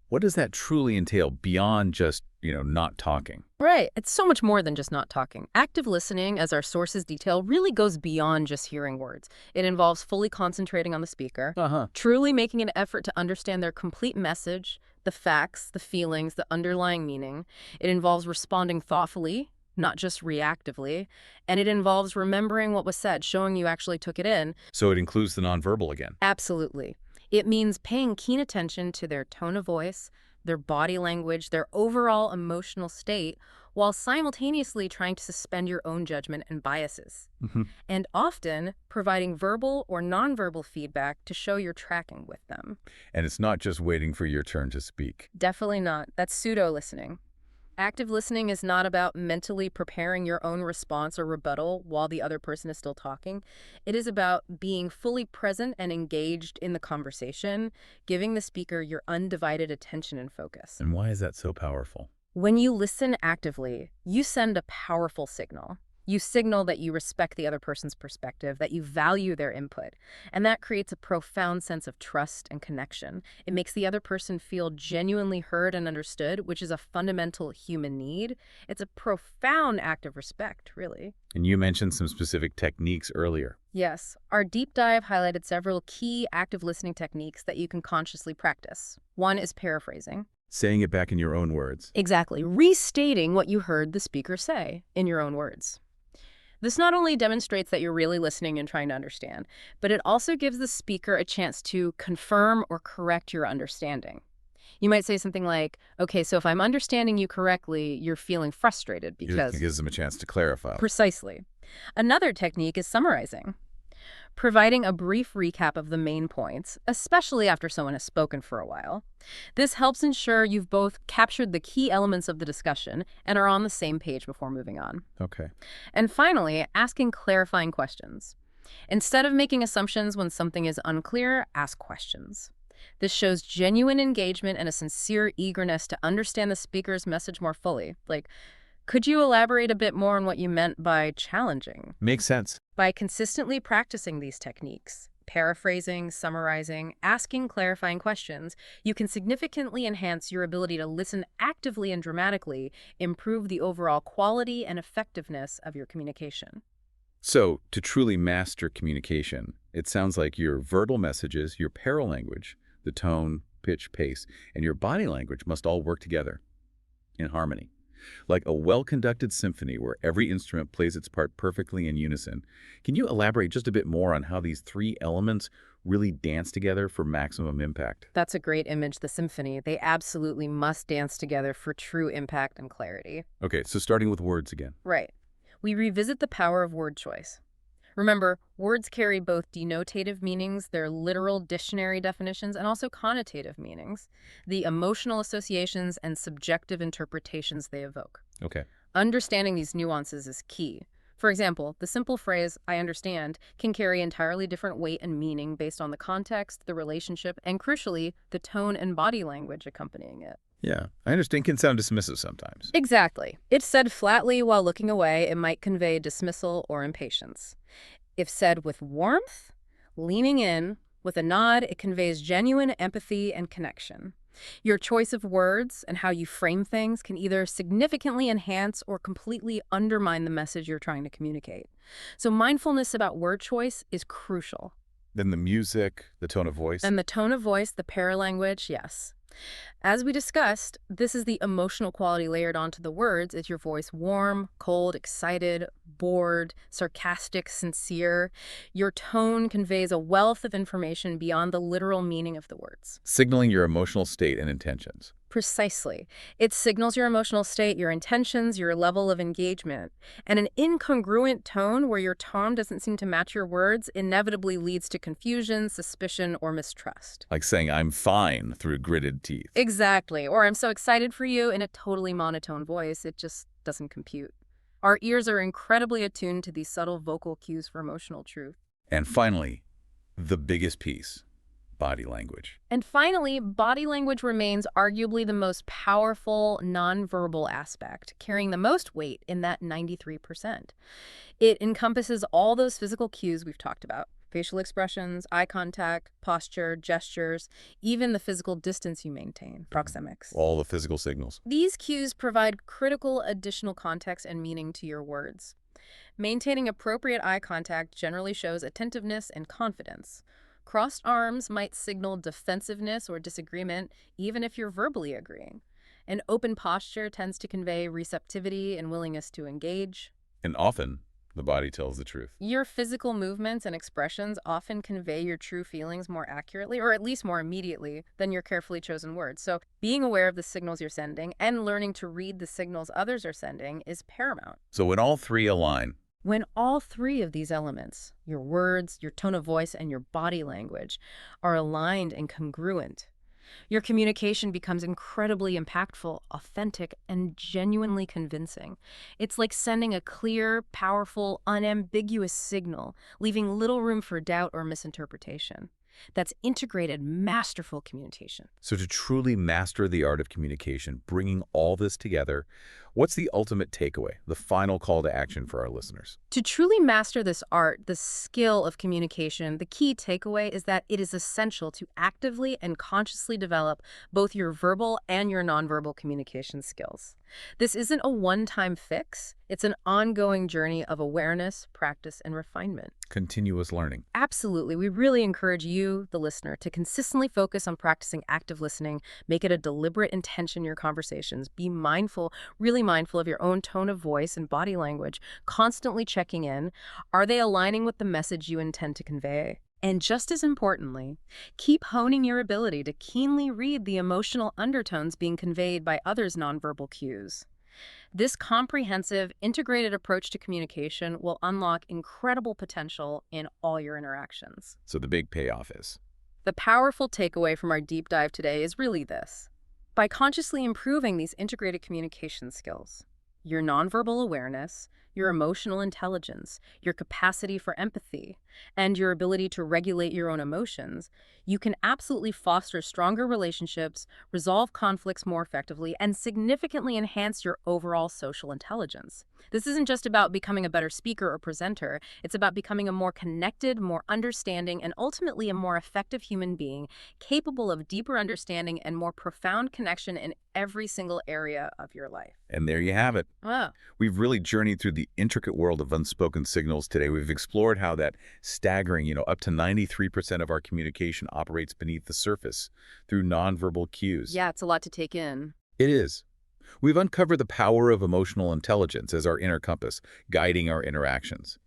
What does that truly entail beyond just, not talking? Right. It's so much more than just not talking. Active listening, as our sources detail, really goes beyond just hearing words. It involves fully concentrating on the speaker, truly making an effort to understand their complete message, the facts, the feelings, the underlying meaning. It involves responding thoughtfully, not just reactively, and it involves remembering what was said, showing you actually took it in. So it includes the nonverbal again. Absolutely. It means paying keen attention to their tone of voice, their body language, their overall emotional state, while simultaneously trying to suspend your own judgment and biases. And often providing verbal or nonverbal feedback to show you're tracking with them. And it's not just waiting for your turn to speak. Definitely not. That's pseudo-listening. Active listening is not about mentally preparing your own response or rebuttal while the other person is still talking. It is about being fully present and engaged in the conversation, giving the speaker your undivided attention and focus. And why is that so powerful? When you listen actively, you send a powerful signal. You signal that you respect the other person's perspective, that you value their input, and that creates a profound sense of trust and connection. It makes the other person feel genuinely heard and understood, which is a fundamental human need. It's a profound act of respect, really. And you mentioned some specific techniques earlier. Yes, our deep dive highlighted several key active listening techniques that you can consciously practice. One is paraphrasing. Saying it back in your own words. Exactly, restating what you heard the speaker say in your own words. This not only demonstrates that you're really listening and trying to understand, but it also gives the speaker a chance to confirm or correct your understanding. You might say something like, okay, so if I'm understanding you correctly, you're feeling frustrated because... It gives them a chance to clarify. Precisely. Another technique is summarizing. Providing a brief recap of the main points, especially after someone has spoken for a while. This helps ensure you've both captured the key elements of the discussion and are on the same page before moving on. Okay. And finally, asking clarifying questions. Instead of making assumptions when something is unclear, ask questions. This shows genuine engagement and a sincere eagerness to understand the speaker's message more fully. Like, could you elaborate a bit more on what you meant by challenging? Makes sense. By consistently practicing these techniques, paraphrasing, summarizing, asking clarifying questions, you can significantly enhance your ability to listen actively and dramatically, improve the overall quality and effectiveness of your communication. So, to truly master communication, it sounds like your verbal messages, your paralanguage, the tone, pitch, pace, and your body language must all work together in harmony. Like a well-conducted symphony where every instrument plays its part perfectly in unison. Can you elaborate just a bit more on how these three elements really dance together for maximum impact? That's a great image, the symphony. They absolutely must dance together for true impact and clarity. Okay, so starting with words again. Right. We revisit the power of word choice. Remember, words carry both denotative meanings, their literal dictionary definitions, and also connotative meanings, the emotional associations and subjective interpretations they evoke. Okay. Understanding these nuances is key. For example, the simple phrase, I understand, can carry entirely different weight and meaning based on the context, the relationship, and crucially, the tone and body language accompanying it. Yeah, I understand can sound dismissive sometimes. Exactly. If said flatly while looking away, it might convey dismissal or impatience. If said with warmth, leaning in, with a nod, it conveys genuine empathy and connection. Your choice of words and how you frame things can either significantly enhance or completely undermine the message you're trying to communicate. So mindfulness about word choice is crucial. Then the music, the tone of voice. And the tone of voice, the paralanguage, yes. As we discussed, this is the emotional quality layered onto the words. Is your voice warm, cold, excited, bored, sarcastic, sincere? Your tone conveys a wealth of information beyond the literal meaning of the words. Signaling your emotional state and intentions. Precisely. It signals your emotional state, your intentions, your level of engagement. And an incongruent tone where your tone doesn't seem to match your words inevitably leads to confusion, suspicion, or mistrust. Like saying, I'm fine through gritted teeth. Exactly. Or I'm so excited for you in a totally monotone voice, it just doesn't compute. Our ears are incredibly attuned to these subtle vocal cues for emotional truth. And finally, the biggest piece, body language. And finally, body language remains arguably the most powerful nonverbal aspect, carrying the most weight in that 93%. It encompasses all those physical cues we've talked about: facial expressions, eye contact, posture, gestures, even the physical distance you maintain, proxemics. All the physical signals. These cues provide critical additional context and meaning to your words. Maintaining appropriate eye contact generally shows attentiveness and confidence. Crossed arms might signal defensiveness or disagreement, even if you're verbally agreeing. An open posture tends to convey receptivity and willingness to engage. And often, the body tells the truth. Your physical movements and expressions often convey your true feelings more accurately, or at least more immediately, than your carefully chosen words. So being aware of the signals you're sending and learning to read the signals others are sending is paramount. So when all three align, When all three of these elements, your words, your tone of voice, and your body language, are aligned and congruent, your communication becomes incredibly impactful, authentic, and genuinely convincing. It's like sending a clear, powerful, unambiguous signal, leaving little room for doubt or misinterpretation. That's integrated, masterful communication. so to truly master the art of communication, bringing all this together, what's the ultimate takeaway, the final call to action for our listeners? To truly master this art, the skill of communication, the key takeaway is that it is essential to actively and consciously develop both your verbal and your nonverbal communication skills. This isn't a one-time fix. It's an ongoing journey of awareness, practice, and refinement. Continuous learning. Absolutely. We really encourage you, the listener, to consistently focus on practicing active listening. Make it a deliberate intention in your conversations. Be mindful, really mindful of your own tone of voice and body language. Constantly checking in. Are they aligning with the message you intend to convey? And just as importantly, keep honing your ability to keenly read the emotional undertones being conveyed by others' nonverbal cues. This comprehensive, integrated approach to communication will unlock incredible potential in all your interactions. So the big payoff is, The powerful takeaway from our deep dive today is really this. By consciously improving these integrated communication skills, your nonverbal awareness, your emotional intelligence, your capacity for empathy, and your ability to regulate your own emotions, you can absolutely foster stronger relationships, resolve conflicts more effectively, and significantly enhance your overall social intelligence. This isn't just about becoming a better speaker or presenter. It's about becoming a more connected, more understanding, and ultimately a more effective human being, capable of deeper understanding and more profound connection in every single area of your life. and there you have it. Wow. We've really journeyed through the intricate world of unspoken signals today. We've explored how that staggering, up to 93% of our communication operates beneath the surface through nonverbal cues. Yeah, it's a lot to take in. It is. We've uncovered the power of emotional intelligence as our inner compass, guiding our interactions.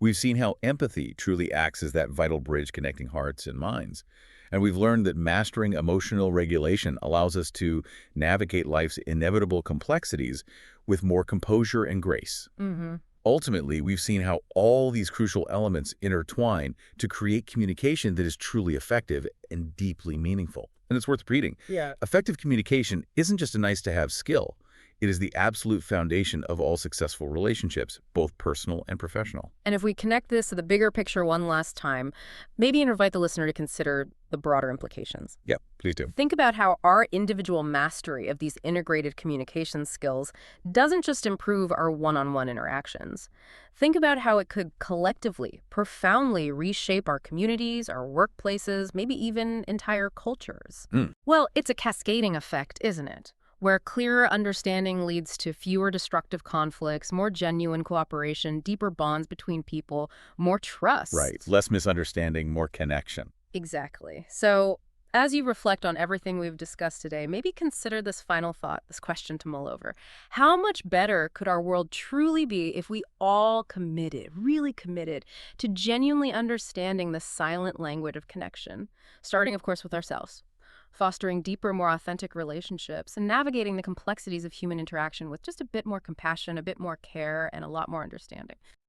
We've seen how empathy truly acts as that vital bridge connecting hearts and minds. And we've learned that mastering emotional regulation allows us to navigate life's inevitable complexities with more composure and grace. Mm-hmm. Ultimately, we've seen how all these crucial elements intertwine to create communication that is truly effective and deeply meaningful. And it's worth repeating. Yeah. Effective communication isn't just a nice-to-have skill. It is the absolute foundation of all successful relationships, both personal and professional. And if we connect this to the bigger picture one last time, maybe invite the listener to consider the broader implications. Yeah, please do. Think about how our individual mastery of these integrated communication skills doesn't just improve our one-on-one interactions. Think about how it could collectively, profoundly reshape our communities, our workplaces, maybe even entire cultures. Well, it's a cascading effect, isn't it? Where clearer understanding leads to fewer destructive conflicts, more genuine cooperation, deeper bonds between people, more trust. Right. Less misunderstanding, more connection. Exactly. So, as you reflect on everything we've discussed today, maybe consider this final thought, this question to mull over. How much better could our world truly be if we all committed, really committed, to genuinely understanding the silent language of connection? Starting, of course, with ourselves. fostering deeper, more authentic relationships and navigating the complexities of human interaction with just a bit more compassion, a bit more care, and a lot more understanding.